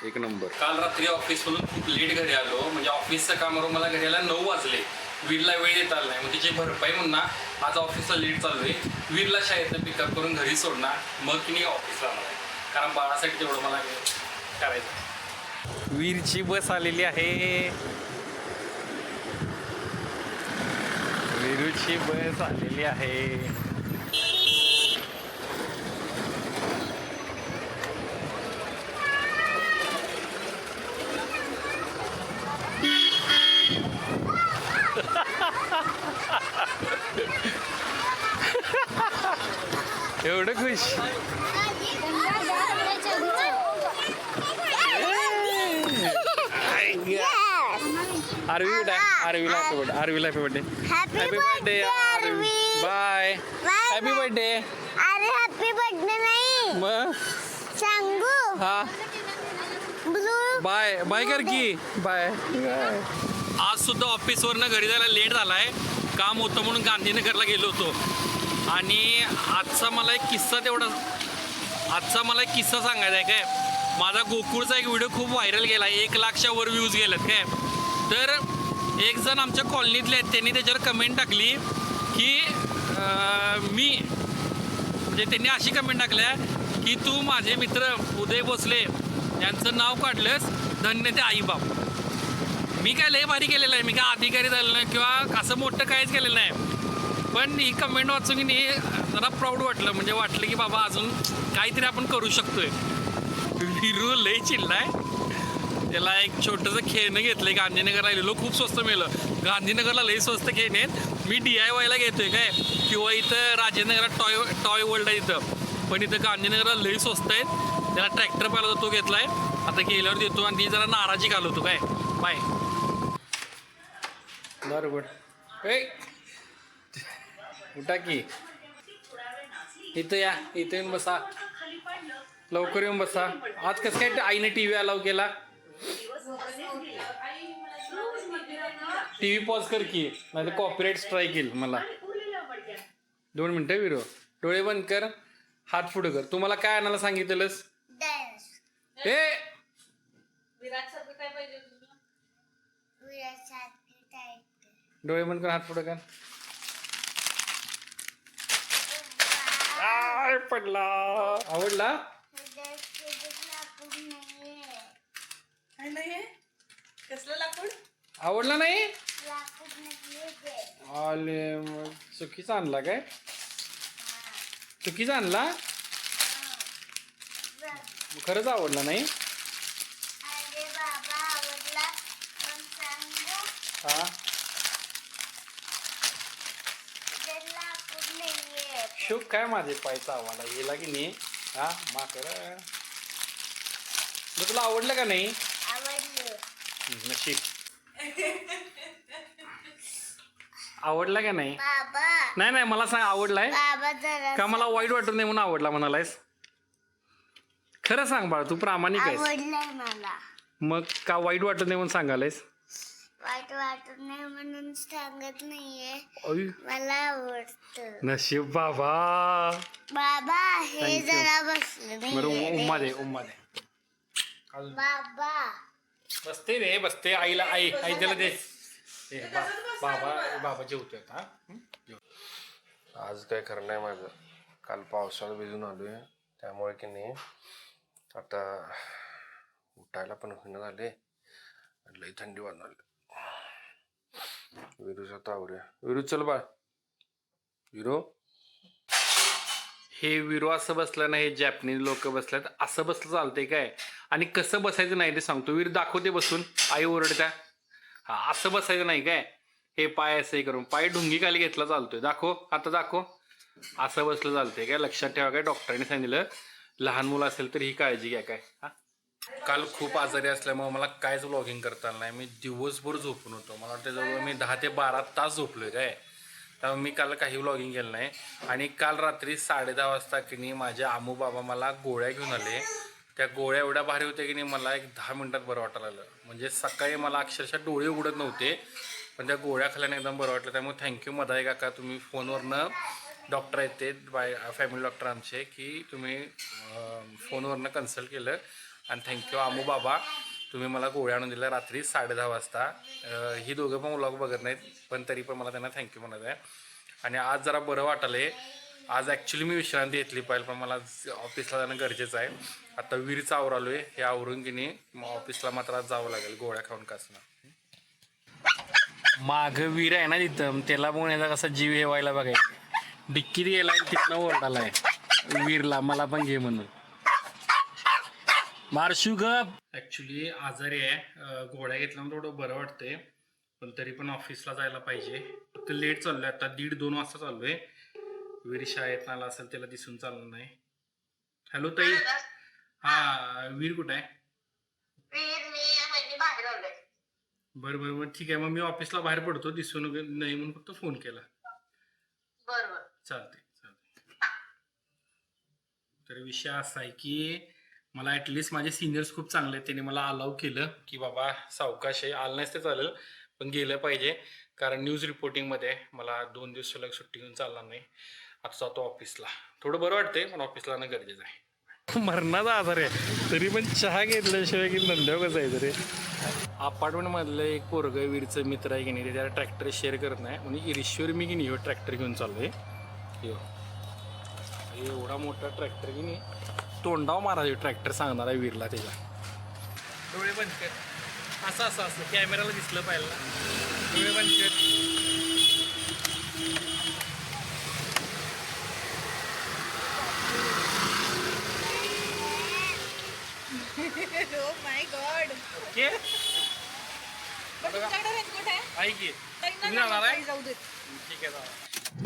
एक नंबर. काल रात्री ऑफिसमधून खूप लेट घरी आलो. म्हणजे ऑफिसचं कामावर मला घरी यायला 9 वाजले. वीरला वेळ देता आला नाही. मग तिची भरपाई म्हणून ना आज ऑफिसला लेट चालू आहे. वीरला शाळेतनं पिकअप करून घरी सोडणार मग की नाही ऑफिसला जाणार आहे. कारण बाळासाठी तेवढं मला करायचं. वीरची बस आलेली आहे. विरूची बस आलेली आहे. एवढं खुश. आरवीला happy birthday. Happy birthday Aarvi. Bye. Happy birthday. अरे हॅपी बर्थडे नाही मग सांगू हा ब्लू बाय बाय कर की बाय. आज सुद्धा ऑफिसवरनं घरी जायला लेट झालाय. काम होतं म्हणून गांधीनगरला गेलो होतो. आणि आजचा मला एक किस्सा सांगायचा आहे काय. माझा गोकुळचा एक व्हिडिओ खूप व्हायरल गेला. 1 लाखच्या वर व्ह्यूज गेलेत काय. तर एक जण आमच्या कॉलनीतले आहेत, त्यांनी त्याच्यावर कमेंट टाकली की म्हणजे त्यांनी अशी कमेंट टाकल्या की तू माझे मित्र उदय भोसले यांचं नाव काढलंस, धन्य ते आईबाप. मी काय लय भारी केलेलं आहे, मी काय अधिकारी झालेलं नाही किंवा असं मोठं काहीच केलेलं नाही. पण ही कमेंट वाचून की नाही जरा प्राऊड वाटलं. म्हणजे वाटलं की बाबा अजून काहीतरी आपण करू शकतोय. विरू लय चिडलाय. त्याला एक छोटंसं खेळणं घेतलंय. गांधीनगरला गेलेलो, खूप स्वस्त मिळलं. गांधीनगरला लई स्वस्त खेळणे आहेत. मी DIYला घेतोय काय, किंवा इथं राजेंद्रनगरात टॉय वर्ल्ड आहे इथं. पण इथं गांधीनगरला लई स्वस्त आहेत. त्याला ट्रॅक्टर पाहिला होता, तो घेतलाय. आता गेल्यावर देतो. आणि ती जरा नाराजी घालवतो काय. बाय. बरोबर ए उठा की. इथं या, इथं येऊन बसा. लवकर येऊन बसा. आज कसं काय आईने TV अलाव केला. TV पॉज कर की, नाही तर कॉपीराईट स्ट्राईक येईल मला. 2 मिनिटं विरो. डोळे बंद कर, हात पुढे कर. तुम्हाला काय आणायला सांगितलंस. ए डोळे बंद कर, हात पुढे कर. पडला. आवडला. काय नाही कसलं लाकूड. आवडला नाही. आले मग चुकीचा आणला काय. चुकीचा आणला. खरंच आवडला नाही. हा शुक काय माझे पायचा आवाला गेला की नाही. हा माकर. तुला आवडलं का नाही. नशीब. आवडला का नाही. नाही नाही मला सांग आवडलाय का. मला वाईट वाटत नाही म्हणून आवडला म्हणालायस. खरं सांग बाळ, तू प्रामाणिक आहेस. मला मग का वाईट वाटत नाही म्हणून सांगालायस. वाईट वाटत नाही म्हणून सांगत नाहीये. अय मला आवडतं. नशीब बाबा. बाबा हे Thank you. जरा बसलं बरं नाही. उम्मा दे उम्मा दे. बाबा बसते रे बसते. आईला आई आई त्याला दे. बाबा बाबा जेवतोय आता. आज काय खरं नाही माझं. काल पावसाळा भिजून आलोय, त्यामुळे की नाही आता उठायला पण होईना झाले. लई थंडी वाजणार. विरूचा तावऱ्या. विरू चल बा. विरू हे विरू असं बसलं ना. हे जॅपनीज लोक बसल्यात असं बसलं चालतंय काय. आणि कसं बसायचं नाही ते सांगतो. वीर दाखवते बसून. आई ओरडत्या. हा असं बसायचं नाही काय. हे पाय असं करून पाय ढुंगी खाली घेतला चालतोय. दाखव आता दाखव. असं बसलं चालतंय काय. लक्षात ठेवा काय. डॉक्टरांनी सांगितलं लहान मुलं असेल तर ही काळजी घ्या काय. हा काल खूप आजारी असल्यामुळे मला कायच व्लॉगिंग करता आलं नाही. मी दिवसभर झोपून होतो. मला वाटतं जवळ मी 10 ते 12 तास झोपलोय काय. त्यामुळे मी काल काही व्लॉगिंग केलं नाही. आणि काल रात्री 10:30 वाजता की नाही माझे आमू बाबा मला गोळ्या घेऊन आले. त्या गोळ्या एवढ्या भारी होत्या की नाही मला एक 10 मिनिटात बरं वाटायला लागलं. म्हणजे सकाळी मला अक्षरशः डोळे उघडत नव्हते, पण त्या गोळ्या खाल्ल्याने एकदम बरं वाटलं. त्यामुळे थँक्यू मदाई काका. तुम्ही फोनवरनं डॉक्टर आहेत ते फॅमिली डॉक्टर आमचे, की तुम्ही फोनवरनं कन्सल्ट केलं. आणि थँक्यू आमू बाबा, तुम्ही मला गोळ्या आणून दिल्या रात्री 10:30 वाजता. ही दोघं पण व्लॉग बघत नाहीत, पण तरी पण मला त्यांना थँक्यू म्हणत आहे. आणि आज जरा बरं वाटलं. आज ॲक्च्युली मी विश्रांती घेतली पाहिजे, पण मला ऑफिसला जाणं गरजेचं आहे. आता वीरचं आवरालो आहे. हे आवरून की नाही मग ऑफिसला मात्र आज जावं लागेल गोळ्या खाऊन कासनं. माग वीर आहे ना तिथं, त्याला बघून याचा कसा जीव हेवायला बघाय. डिक्कीत गेलाय तिथनं ओरडालाय वीरला, मला पण घे म्हणून. मारशू गप. ऍक्च्युली आजारी आहे, गोळ्या घेतल्यामुळे थोडं बरं वाटतंय, पण तरी पण ऑफिसला जायला पाहिजे. फक्त लेट चाललोय आता, 1:30-2 वाजता चाललोय. वीर शाळेत आला असेल, त्याला दिसून चाललं नाही. हॅलो ताई. हा वीर कुठं आहे? बरं बरं बरं ठीक आहे, मग मी ऑफिसला बाहेर पडतो, दिसून नाही म्हणून फक्त फोन केला. बरोबर. चालते चालते. तर विषय असा आहे की मला ॲटलिस्ट माझे सिनियर्स खूप चांगले आहेत, त्यांनी मला अलाव केलं की बाबा सावकाश आहे, आलं नसते चालेल पण गेलं पाहिजे, कारण न्यूज रिपोर्टिंगमध्ये मला 2 दिवस सलग सुट्टी घेऊन चालणार नाही. आता जातो ऑफिसला. थोडं बरं वाटतंय पण ऑफिसला जाणं गरजेचं आहे. मरणाचा आजार आहे तरी पण चहा घेतल्याशिवाय की नंद्याव कसं आहे तरी. अपार्टमेंटमधलं एक पोरग वीरचं मित्र आहे की नाही, ते त्याला ट्रॅक्टर शेअर करत नाही म्हणजे ईश्वर मी की नाही ट्रॅक्टर घेऊन चाललोय. एवढा मोठा ट्रॅक्टर की नाही, तोंडाव मारायचं ट्रॅक्टर सांगणार आहे वीरला त्याच्या. डोळे बंद कर. असं असं असं कॅमेराला दिसलं पाहिजे ना. डोळे बंद कर. Oh my God. ओके पण तुमच्याकडे रेनकोट आहे? आहे की ताई, तुम्ही नाही, जाणार आहे? ताई, जाऊ देत. ठीक आहे जाऊ.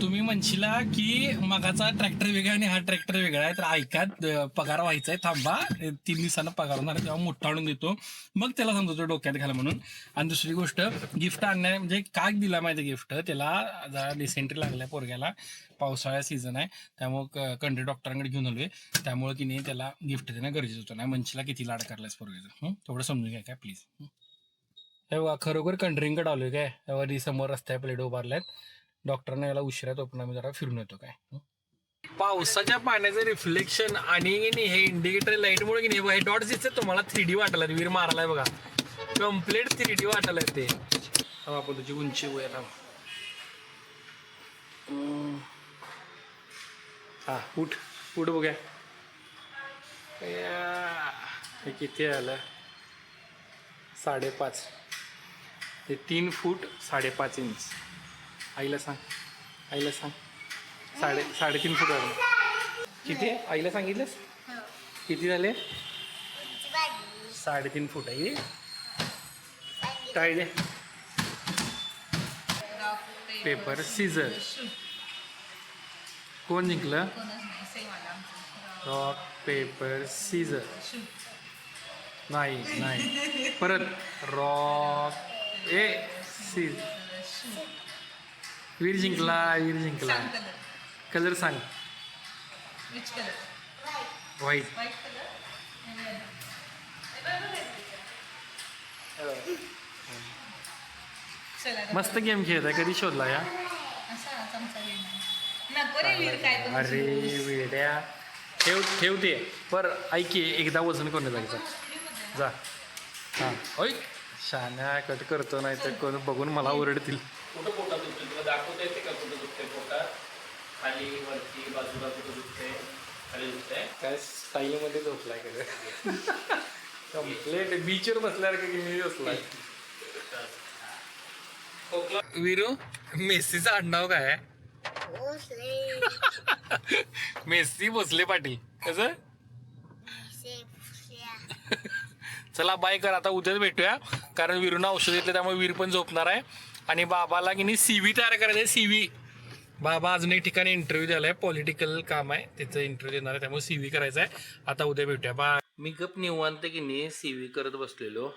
तुम्ही म्हणशीला की मगाचा ट्रॅक्टर वेगळा आणि हा ट्रॅक्टर वेगळा आहे, तर ऐका पगार व्हायचा आहे, थांबा 3 दिवसानं पगार होणार आहे, तेव्हा मोठा आणून देतो, मग त्याला सांगतो डोक्यात घाला म्हणून. आणि दुसरी गोष्ट, गिफ्ट आणण्या म्हणजे काय दिला माहिती गिफ्ट, त्याला जरा डिसेंट्री लागलाय पोरग्याला, पावसाळ्या सीझन आहे, त्यामुळं कंट्री डॉक्टरांकडे घेऊन आलोय, त्यामुळे की नाही त्याला गिफ्ट देणं गरजेचं होतं. नाही म्हणशीला किती लाड करलायस पोरग्याचं, थोडं समजून घ्या काय प्लीज. हे बघा खरोखर कंट्रीकडे आलोय काय, तेव्हा समोर रस्त्या प्लेट उभारल्यात, डॉक्टरने याला उशिरा तो पण आम्ही जरा फिरून येतो काय. पावसाच्या पाण्याचं रिफ्लेक्शन आणि हे इंडिकेटर लाईटमुळे की नाही हे डॉट्स दिसतात तुम्हाला 3D वाटायला, वीर मारायला बघा, कम्प्लीट 3D वाटायला ते. आपण तुझी उंची वया. हा उठ उठ बघ्या. हे किती आलं, 5.5. हे 3 फूट 5.5 इंच. आईला सांग, आईला सांग. 3.5 फूट आहे. किती आईला सांगितलंस किती झाले? 3.5 फूट आहे. टाळी दे. Paper scissor. कोण जिंकलं? Rock paper scissor. नाही नाही परत. रॉक ए सीझर. वीर जिंकला, वीर जिंकला. कलर सांग. व्हाईट. मस्त गेम खेळत आहे, कधी शोधला या? अरे वेड्या, ठेवते पर ऐकी, एकदा वजन करून जायचं जा. हां ओय शान्या कट करतो, नाही तर कोण बघून मला ओरडतील. कुठं पोटात दुखते तुला दाखवता येते का? कुठं दुखते पोटात? खाली वरती बाजूला कुठं दुखते? खाली दुखते काय? स्टाईलमध्ये झोपलाय का? कम्प्लेट बीचवर बसल्यावर की मी बसलाय. वीरू, मेस्सीचं आडनाव काय आहे? मेस्सी भोसले पाटील. कसं? चला बाय कर, आता उद्याच भेटूया, कारण वीरूनं औषध घेतलं त्यामुळे वीर पण झोपणार आहे. आणि बाबाला की नाही CV तयार करायचं आहे. CV बाबा अजून एक ठिकाणी इंटरव्ह्यू द्यायला आहे, पॉलिटिकल काम आहे, त्याचं इंटरव्ह्यू देणार आहे, त्यामुळे CV करायचं आहे. आता उद्या भेटूया बाय. मी गप निवांत की नाही CV करत बसलेलो,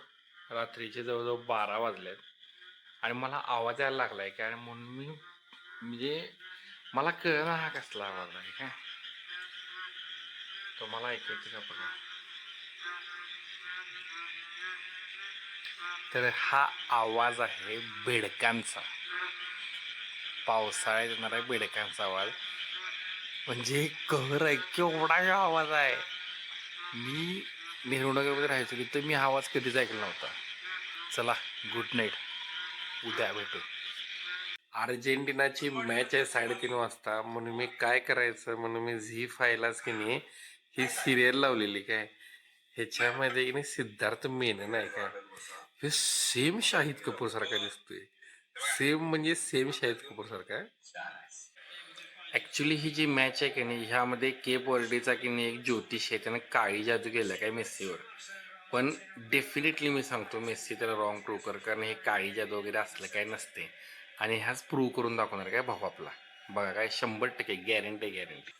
रात्रीचे जवळजवळ 12 वाजलेत आणि मला आवाज यायला लागलाय काय, म्हणून मी म्हणजे मला कळलं हा कसला आवाज आहे काय, तो मला ऐकायचं का बघा. तर हा आवाज आहे बेडकांचा, पावसाळ्यात येणारा बेडकांचा आवाज. म्हणजे कहर आहे, केवढा आवाज आहे. मी नेहरूनगरमध्ये राहायचो तिथं मी हा आवाज कधीच ऐकला नव्हता. चला गुड नाईट, उद्या भेटू. अर्जेंटिनाची मॅच आहे 3:30 वाजता, म्हणून मी काय करायचं म्हणून मी झी5लाच की नाही ही सिरियल लावलेली काय, ह्याच्यामध्ये की नाही सिद्धार्थ मेनन आहे काय, हे सेम शाहिद कपूर सारखा दिसतोय. सेम म्हणजे सेम शाहिद कपूर सारखा आहे. ऍक्च्युली ही जी मॅच आहे की नाही ह्यामध्ये केप वर्डेचा की नाही एक ज्योतिष आहे त्यानं काळी जादू केला काय मेस्सीवर. पण डेफिनेटली मी सांगतो मेस्सी त्याला रॉंग प्रूव्ह कर कारण हे काळी जादू वगैरे असलं काय नसते आणि ह्याच प्रूव्ह करून दाखवणार काय भाऊ आपला. बघा काय 100% गॅरंटी.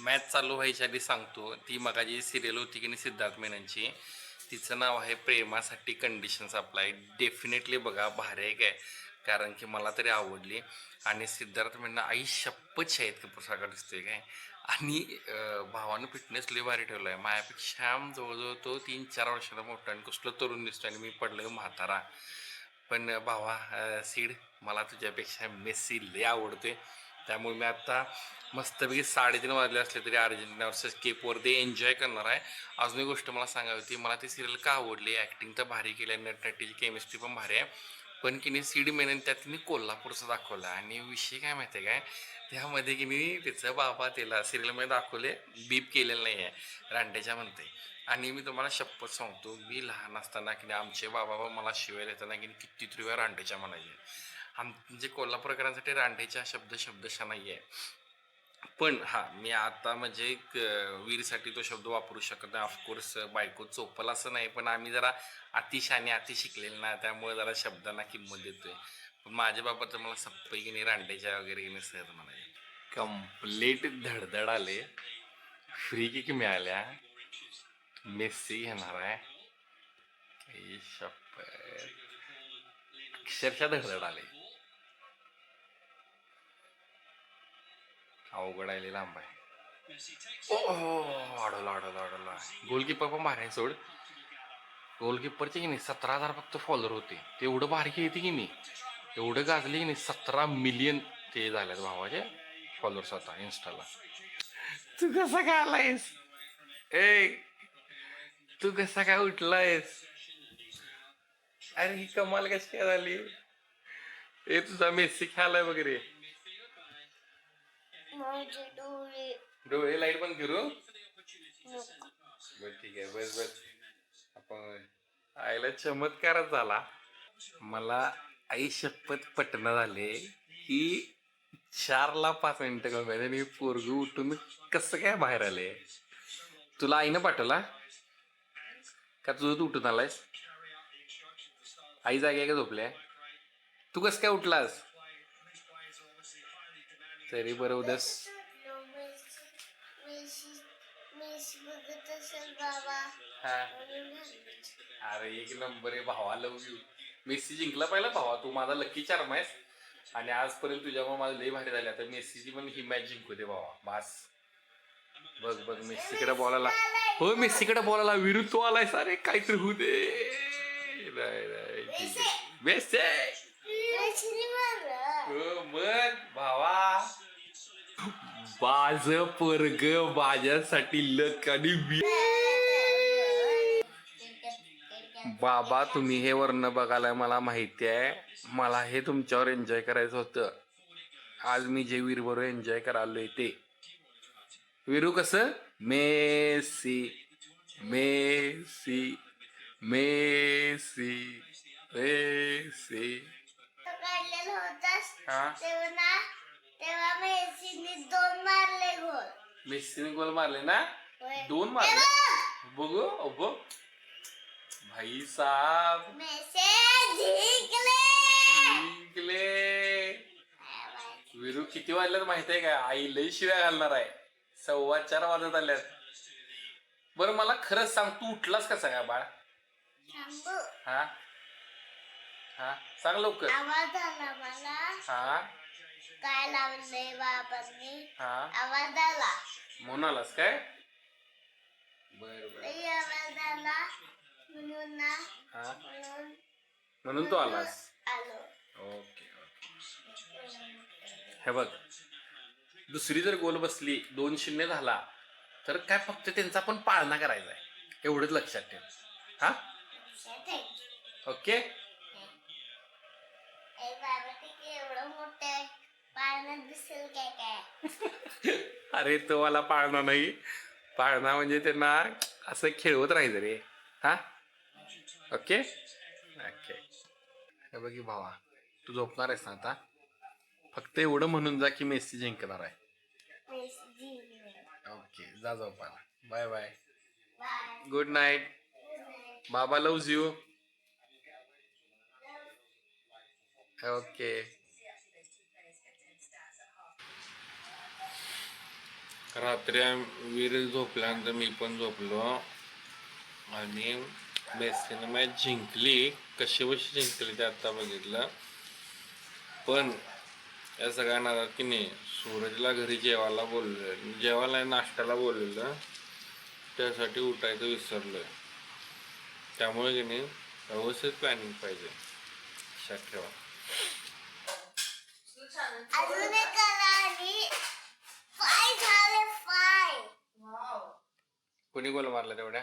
मॅच चालू व्हायच्या आधी सांगतो ती मगाची सिरियल होती की नाही सिद्धार्थ मेननची तिचं नाव आहे प्रेमासाठी कंडिशन्स अप्लाय. डेफिनेटली बघा भारी आहे काय कारण की मला तरी आवडली आणि सिद्धार्थ मेनन आई शपथ शाहिद कपूर सारखा दिसतोय काय आणि भावानं फिटनेस लय भारी ठेवला आहे माझ्यापेक्षा जवळजवळ तो 3-4 वर्षाला मोठा आणि कसलं तरुण दिसतो आणि मी पडलोय म्हातारा. पण भावा सीड मला तुझ्यापेक्षा मेस्सी लय आवडते त्यामुळे मी आत्ता मस्तपैकी 3:30 वाजले असले तरी अर्जेंटिना वर्सेस केपवर ते एन्जॉय करणार आहे. अजून एक गोष्ट मला सांगावी होती मला ती सिरियल का आवडली ॲक्टिंग तर भारी केली आहे नटनटीची केमिस्ट्री पण भारी आहे पण की नाही सीड मेनन त्यात तिने कोल्हापूरचं दाखवलं आणि विषय काय माहिती आहे काय त्यामध्ये की नाही त्याचं बाबा त्याला सिरियलमध्ये दाखवले बीप केलेलं नाही आहे रांडेच्या म्हणते. आणि मी तुम्हाला शपथ सांगतो मी लहान असताना की नाही आमचे बाबा मला शिवाय येताना की कितीतरी वेळा रांडेच्या म्हणायचे. म्हणजे कोल्हापूरकरांसाठी रांडेच्या शब्दशः नाही आहे. पण हां मी आता म्हणजे एक वीरसाठी तो शब्द वापरू शकत नाही ऑफकोर्स बायको चोपल असं नाही पण आम्ही जरा अतिशाने अति शिकलेलं ना त्यामुळे जरा शब्दांना किंमत देतोय. पण माझ्या बाबा तर मला सप्पई की नाही रांडेच्या वगैरे की नाही सहज म्हणाले. कम्प्लीट धडधड आले फ्री किक मिळाल्या मेस्सी घेणार आहे शपथ अक्षरशः धडधड आले. अवघड आहे लांब आहे. ओ अडवला गोलकीपर पण भारी आहे सोड. गोलकीपरचे की नाही 17,000 फक्त फॉलोअर होते तेवढं बारकी येते की नाही एवढं गाजले की नाही 17 मिलियन ते झाल्यात भावाचे फॉलोअर्स आता इन्स्टाला. तू कसा काय आलायस तू कसा काय उठलायस अरे ही कमाल कशी काय झाली तुझा मेस्सी खेळालाय वगैरे माझे डोळे डोळे लाईट बंद करू बर ठीक आहे बस आपण आईला चमत्कारच झाला. मला आई शपथ पटना झाले की 4ला 5 मिनिटं कमी आणि पोरगू उठून कसं काय बाहेर आले. तुला आईनं पाठवला का तुझं तू उठून आलायस आई जागे का झोपल्या तू कसं काय उठलास तरी बरं उद्यास मेसी बघत असेल बाबा. अरे एक नंबर आहे भावा लव यू. मेस्सी जिंकला पाहिला भावा तू माझा लकी चार्म आहेस आणि आजपर्यंत तुझ्यामुळे माझं लई भारी झाले आता मेस्सीची पण ही मॅच जिंकू दे भावा बास. बघ मेस्सीकडे बॉल आला हो मेस्सीकडे बॉल आला विरुद्ध तो आलाय सारे काहीतरी होऊ दे. नाही ठीक आहे मेस्सी मग भावा बाज पोरग माझ्यासाठी लक आणि बाबा तुम्ही हे वर्ण बघायला मला माहिती आहे मला हे तुमच्यावर एन्जॉय करायचं होतं. आज मी जे वीर बरोबर एन्जॉय करायलोय ते वीरू कसं मेसी मेसी मेसी मेसी काढलेलं होतास हा तेव्हा मेसीने 2 मारले गोल. मेस्सीने गोल मारले ना होय. 2 मारले बघू बघ भाई साहब मेसी जिंकले. विरू किती वाजल्यात माहित आहे का आई लई शिव्या घालणार आहे 4:15 वाजत आल्यात. बरं मला खरंच सांग तू उठलास कसा काय बाळ थांबू. हा हा सांग लवकर. आवाज आला मला हा काय लावलंय बाबांनी हा आवाज आला म्हणून आलास काय बर लई आवाज आला म्हणून ना हा म्हणून तू आलास आलो. ओके हे बघ दुसरी जर गोल बसली 2-0 झाला तर काय फक्त त्यांचा पण पाळणा करायचा आहे एवढंच लक्षात ठेव. हा ओके बाबा ते एवढं मोठं पाळण्यात दिसेल काय अरे तो मला पाळणा नाही पाळणा म्हणजे त्यांना असं खेळवत राहायचं रे. हा ओके ओके हे बघी भावा तू झोपणार आहेस ना आता? फक्त एवढं म्हणून जा की मेसी जिंकणार आहे. ओके, जा झोपायला. Bye bye. Good night. बाबा लव्ज यू. ओके. रात्री वीर झोपल्यानंतर मी पण झोपलो आणि मेसीने मॅच जिंकली. कशी जिंकली ते आता बघितलं. पण या सगळ्या नादात की नाही सूरजला घरी जेवायला नाश्त्याला बोललेलं, त्यासाठी उठायचं विसरलोय. त्यामुळे की नाही व्यवस्थित प्लॅनिंग पाहिजे, लक्षात ठेवा. अजून एक करा आणि 5 झाले 5. कोणी गोल मारला तेवढ्या?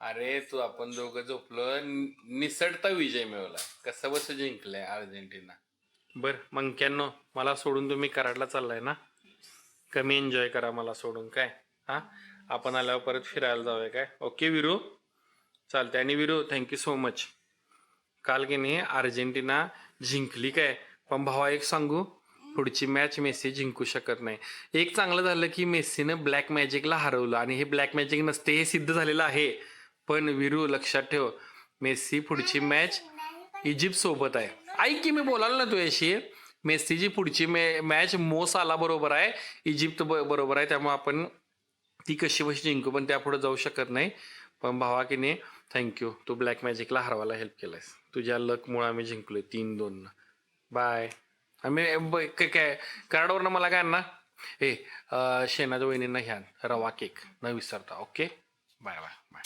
अरे तू आपण दोघं झोपलो, निसटता विजय मिळवला. कसं बस जिंकलंय अर्जेंटिना. बर मंक्यांनो, मला सोडून तुम्ही कराडला चाललाय ना? कमी एन्जॉय करा मला सोडून काय. हा, आपण आल्यावर परत फिरायला जाऊया काय? ओके विरू, चालते. आणि विरू थँक्यू सो मच. काल की नाही अर्जेंटिना जिंकली काय, पण भावा एक सांगू, पुढची मॅच मेसी जिंकू शकत नाही. एक चांगलं झालं की मेसीनं ब्लॅक मॅजिकला हरवलं, आणि हे ब्लॅक मॅजिक नसते हे सिद्ध झालेलं आहे. पण विरू लक्षात ठेव, मेसी पुढची मॅच इजिप्त सोबत आहे. ऐक की मी बोलायला ना तुझ्याशी, मेसीची पुढची मॅच मोसाला बरोबर आहे, इजिप्त बरोबर आहे. त्यामुळे आपण ती कशी जिंकू, पण त्यापुढे जाऊ शकत नाही. पण भावा की नाही थँक्यू, तू ब्लॅक मॅजिकला हरवायला हेल्प केलायस. तुझ्या लकमुळे आम्ही जिंकलोय 3-2. बाय. आम्ही काय कराडवरनं मला काय ना शेणाच्या वहिनींना घ्या रवा केक न विसरता. Okay, bye bye bye.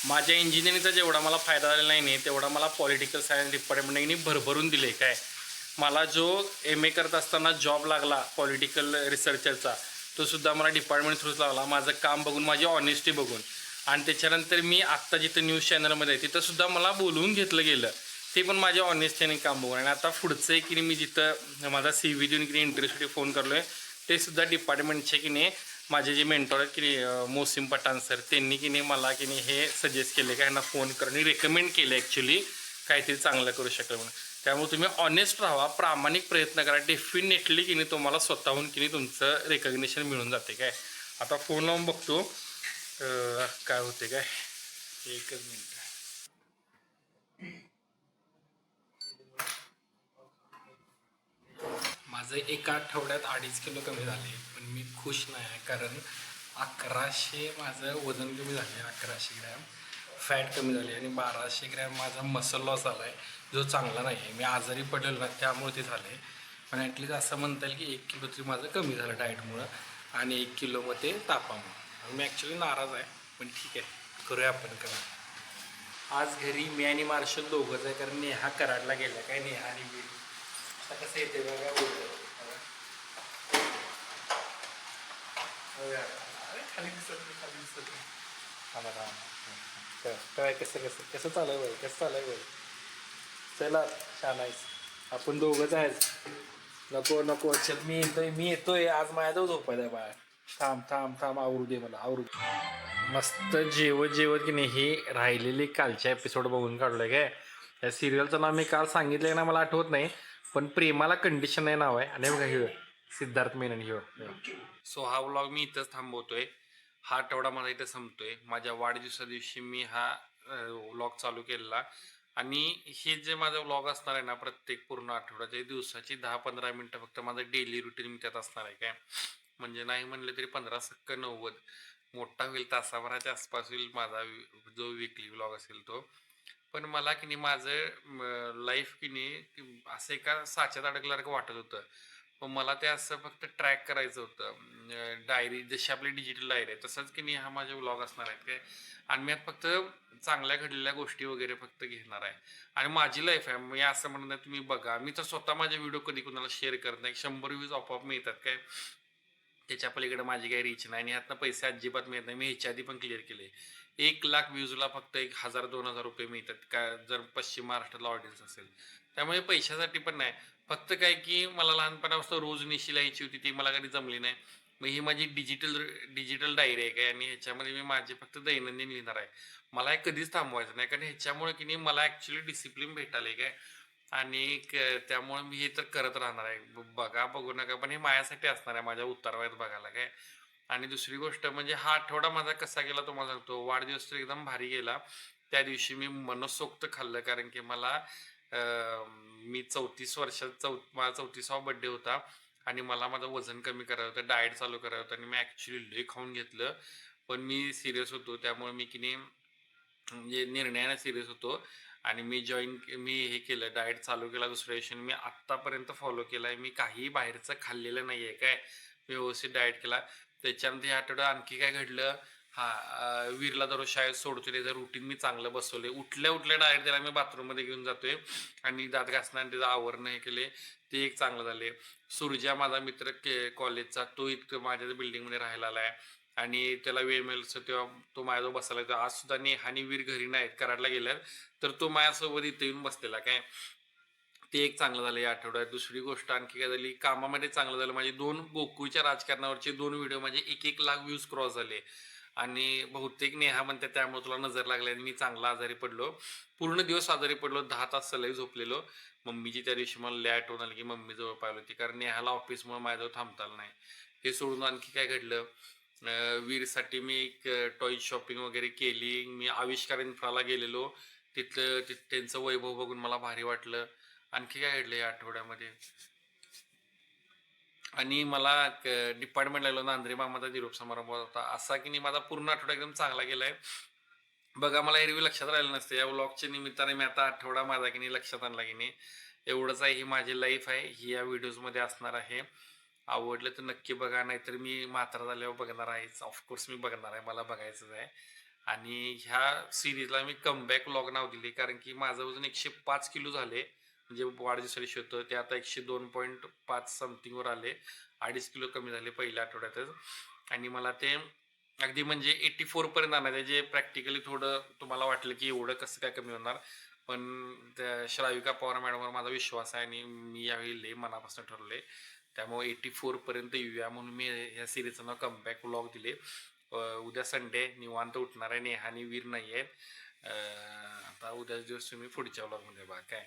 माझ्या इंजिनिअरिंगचा जेवढा मला फायदा झालेला नाही तेवढा मला पॉलिटिकल सायन्स डिपार्टमेंटने भरभरून दिले. काय मला जो MA करत असताना जॉब लागला पॉलिटिकल रिसर्चरचा, तो सुद्धा मला डिपार्टमेंट थ्रूच लागला, माझं काम बघून, माझी ऑनेस्टी बघून. आणि त्याच्यानंतर मी आत्ता जिथं न्यूज चॅनलमध्ये आहे तिथं सुद्धा मला बोलवून घेतलं गेलं, ते पण माझ्या ऑनेस्टीने काम बघून. आणि आता पुढचं आहे की मी जिथं माझा CV देऊन की इंटरव्ह्यूसाठी फोन करलो आहे, ते सुद्धा डिपार्टमेंटचे की नाही माझे जे मेंटॉर आहेत की मोसिम पठाण सर, त्यांनी की नाही मला की नाही हे सजेस्ट केले, काय यांना फोन करून रेकमेंड केले ॲक्च्युली काहीतरी चांगलं करू शकेल म्हणून. त्यामुळे तुम्ही ऑनेस्ट राहा, प्रामाणिक प्रयत्न करा, डेफिनेटली की नाही तुम्हाला स्वतःहून की नाही तुमचं रेकग्निशन मिळून जाते. काय आता फोन लावून बघतो काय होते. काय एकच मिनिट. माझं एका आठवड्यात 2.5 किलो कमी झाले, पण मी खुश नाही आहे. कारण 1100 माझं वजन कमी झाले, 1100 ग्रॅम फॅट कमी झाली, आणि 1200 ग्रॅम माझा मसल लॉस झाला आहे, जो चांगला नाही आहे. मी आजारी पडलेलो ना त्यामुळे ते झालं आहे. पण ॲटलीस्ट असं म्हणता येईल की 1 किलो तरी माझं कमी झालं डाएटमुळं, आणि 1 किलोमध्ये तापामुळं. मी ॲक्च्युली नाराज आहे, पण ठीक आहे, करूया आपण कमी. आज घरी मी आणि मार्शल दोघंच आहे, कारण नेहा कराडला गेला. काय नेहा आणि मी आता कसं येते बघा बोलतो. खाली दिसत काय कसं चालू आहे बाई, कसं चालू आहे बाई. चला छान आहेस, आपण दोघंच आहेस. नको चल, मी येतोय आज माझ्याजवळ झोपायला बाय. थांब आवरू दे मला, आवरू दे. मस्त जेवत की नाही हे राहिलेले कालच्या एपिसोड बघून काढलोय. काय या सिरियलचं नाव मी काल सांगितलंय ना, मला आठवत नाही, पण प्रेमाला कंडिशन आहे नाव आहे. आणि बघा hero Siddharth Menon hero. So हा व्लॉग मी इथंच थांबवतोय. हा आठवडा मला इथं संपतोय. माझ्या वाढदिवसा दिवशी मी हा व्लॉग चालू केलेला, आणि हे जे माझं व्लॉग असणार आहे ना प्रत्येक पूर्ण आठवड्याच्या दिवसाची 10-15 मिनटं फक्त माझं डेली रुटीन मी त्यात असणार आहे. काय म्हणजे नाही म्हणलं तरी 15-90 मोठा होईल, तासाभराच्या आसपास होईल माझा जो वीकली व्लॉग असेल तो. पण मला की नाही माझं लाईफ की नाही असं एका साच्यात अडकल्यासारखं वाटत होतं. पण मला ते असं फक्त ट्रॅक करायचं होतं, डायरी जशी आपली डिजिटल डायरी आहे तसंच की नाही हा माझे व्लॉग असणार आहेत. काय आणि मी आता फक्त चांगल्या घडलेल्या गोष्टी वगैरे फक्त घेणार आहे, आणि माझी लाईफ आहे. मी असं म्हणत नाही तुम्ही बघा, मी तर स्वतः माझे व्हिडिओ कधी कुणाला शेअर करत नाही. 100 व्ह्यूज आपोआप मिळतात. काय त्याच्या पलीकडे माझी काही रीच नाही, आणि ह्यातनं पैसे अजिबात मिळत नाही. मी ह्याच्या आधी पण क्लिअर केले. 1 लाख व्ह्यूजला फक्त 1000-2000 रुपये मिळतात का, जर पश्चिम महाराष्ट्रातला ऑडियन्स असेल. त्यामुळे पैशासाठी पण नाही, फक्त काय की मला लहानपणापासून रोज निशी लिहायची होती, ती मला कधी जमली नाही. मग ही माझी डिजिटल डायरी आहे. काय आणि ह्याच्यामध्ये मी माझे फक्त दैनंदिन लिहिणार आहे. मला हे कधीच थांबवायचं नाही, कारण ह्याच्यामुळे की नाही मला ॲक्च्युली डिसिप्लिन भेटायला काय. आणि त्यामुळे मी हे तर करत राहणार आहे. बघा बघू नका, पण हे माझ्यासाठी असणार आहे, माझ्या उतारवयात बघायला काय. आणि दुसरी गोष्ट म्हणजे हा आठवडा माझा कसा गेला तुम्हाला सांगतो. वाढदिवस तर एकदम भारी गेला. त्या दिवशी मी मनसोक्त खाल्लं, कारण की मला मी 34 वर्षात माझा 34वा बड्डे होता आणि मला माझं वजन कमी करायचं होतं, डाएट चालू करायचं होतं आणि मी ॲक्च्युली लय खाऊन घेतलं. पण मी सिरियस होतो, त्यामुळे मी की नाही म्हणजे निर्णयाने सिरियस होतो आणि मी हे केलं, डाएट चालू केला. दुसऱ्या दिवशी मी आत्तापर्यंत फॉलो केला आहे. मी काहीही बाहेरचं खाल्लेलं नाही आहे काय. व्यवस्थित डाएट केला. त्याच्यानंतर ह्या आठवड्यात आणखी काय घडलं, वीरला दररोज शाळेत सोडतो, त्याचं रुटीन मी चांगलं बसवले. उठल्या उठल्या डायरेक्ट त्याला मी बाथरूममध्ये घेऊन जातोय आणि दात घासणं आणि त्याचं आवरणं हे केले, ते एक चांगलं झाले. सुरजा माझा मित्र कॉलेजचा, तो इतकं माझ्या बिल्डिंगमध्ये राहायला आला आहे आणि त्याला वेळ मिळेल तेव्हा तो माझ्याजवळ बसायला येतो. आज सुद्धा नेहा आणि वीर घरी नाहीत, कराडला गेल्यात, तर तो माझ्यासोबत इथे येऊन बसलेला काय. ते एक चांगलं झालं या आठवड्यात. दुसरी गोष्ट आणखी काय झाली, कामामध्ये चांगलं झालं. माझे 2 गोकुळच्या राजकारणावरचे 2 व्हिडिओ माझे 1-1 लाख व्ह्यूज क्रॉस झाले आणि बहुतेक नेहा म्हणते त्यामुळे तुला नजर लागली आणि मी चांगला आजारी पडलो. पूर्ण दिवस आजारी पडलो, 10 तास सलग झोपलेलो. मम्मीची त्या दिवशी मला लय आठवण आली की मम्मी जवळ पाहिली होती, कारण नेहाला ऑफिसमुळे माझ्याजवळ थांबता आलं नाही. हे सोडून आणखी काय घडलं, वीरसाठी मी एक टॉय शॉपिंग वगैरे केली. मी आविष्कार इन्फ्राला गेलेलो, त्यांचं वैभव बघून मला भारी वाटलं. आणखी काय घडलं या आठवड्यामध्ये, आणि मला डिपार्टमेंट लागलो, नांद्रे मामाचा निरोप समारंभ होता. असा की नाही माझा पूर्ण आठवडा एकदम चांगला गेलाय. बघा, मला एरवी लक्षात राहिलं नसतं, या व्लॉगच्या निमित्ताने मी आता आठवडा माझा की नाही लक्षात आणला की नाही. एवढंच आहे, ही माझी लाईफ आहे, ही या व्हिडिओजमध्ये असणार आहे. आवडलं तर नक्की बघा, नाहीतर मी म्हातारा झाल्यावर बघणार आहेच. ऑफकोर्स मी बघणार आहे, मला बघायचंच आहे. आणि ह्या सिरीजला मी कमबॅक व्लॉग नाव दिले, कारण की माझं वजन 105 किलो झाले, म्हणजे वाढदिवसा दिवशी होतं ते आता 102.5 समथिंगवर आले. 2.5 किलो कमी झाले पहिल्या आठवड्यातच. आणि मला ते अगदी म्हणजे 84 पर्यंत आणायचं, जे प्रॅक्टिकली थोडं तुम्हाला वाटलं की एवढं कसं काय कमी होणार, पण त्या श्राविका पवार मॅडमवर माझा विश्वास आहे आणि मी यावेळी लय मनापासून ठरवले. त्यामुळे 84 पर्यंत येऊया म्हणून मी ह्या सिरीजचं नाव कमबॅक व्लॉग दिले. उद्या संडे, निवांत उठणार आहे, नेहा आणि वीर नाही आहेत. आता उद्याच दिवस तुम्ही पुढच्या व्लॉगमध्ये बघा काय.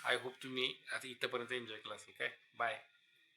आय होप तुम्ही आता इथंपर्यंत एन्जॉय केला असेल काय. बाय.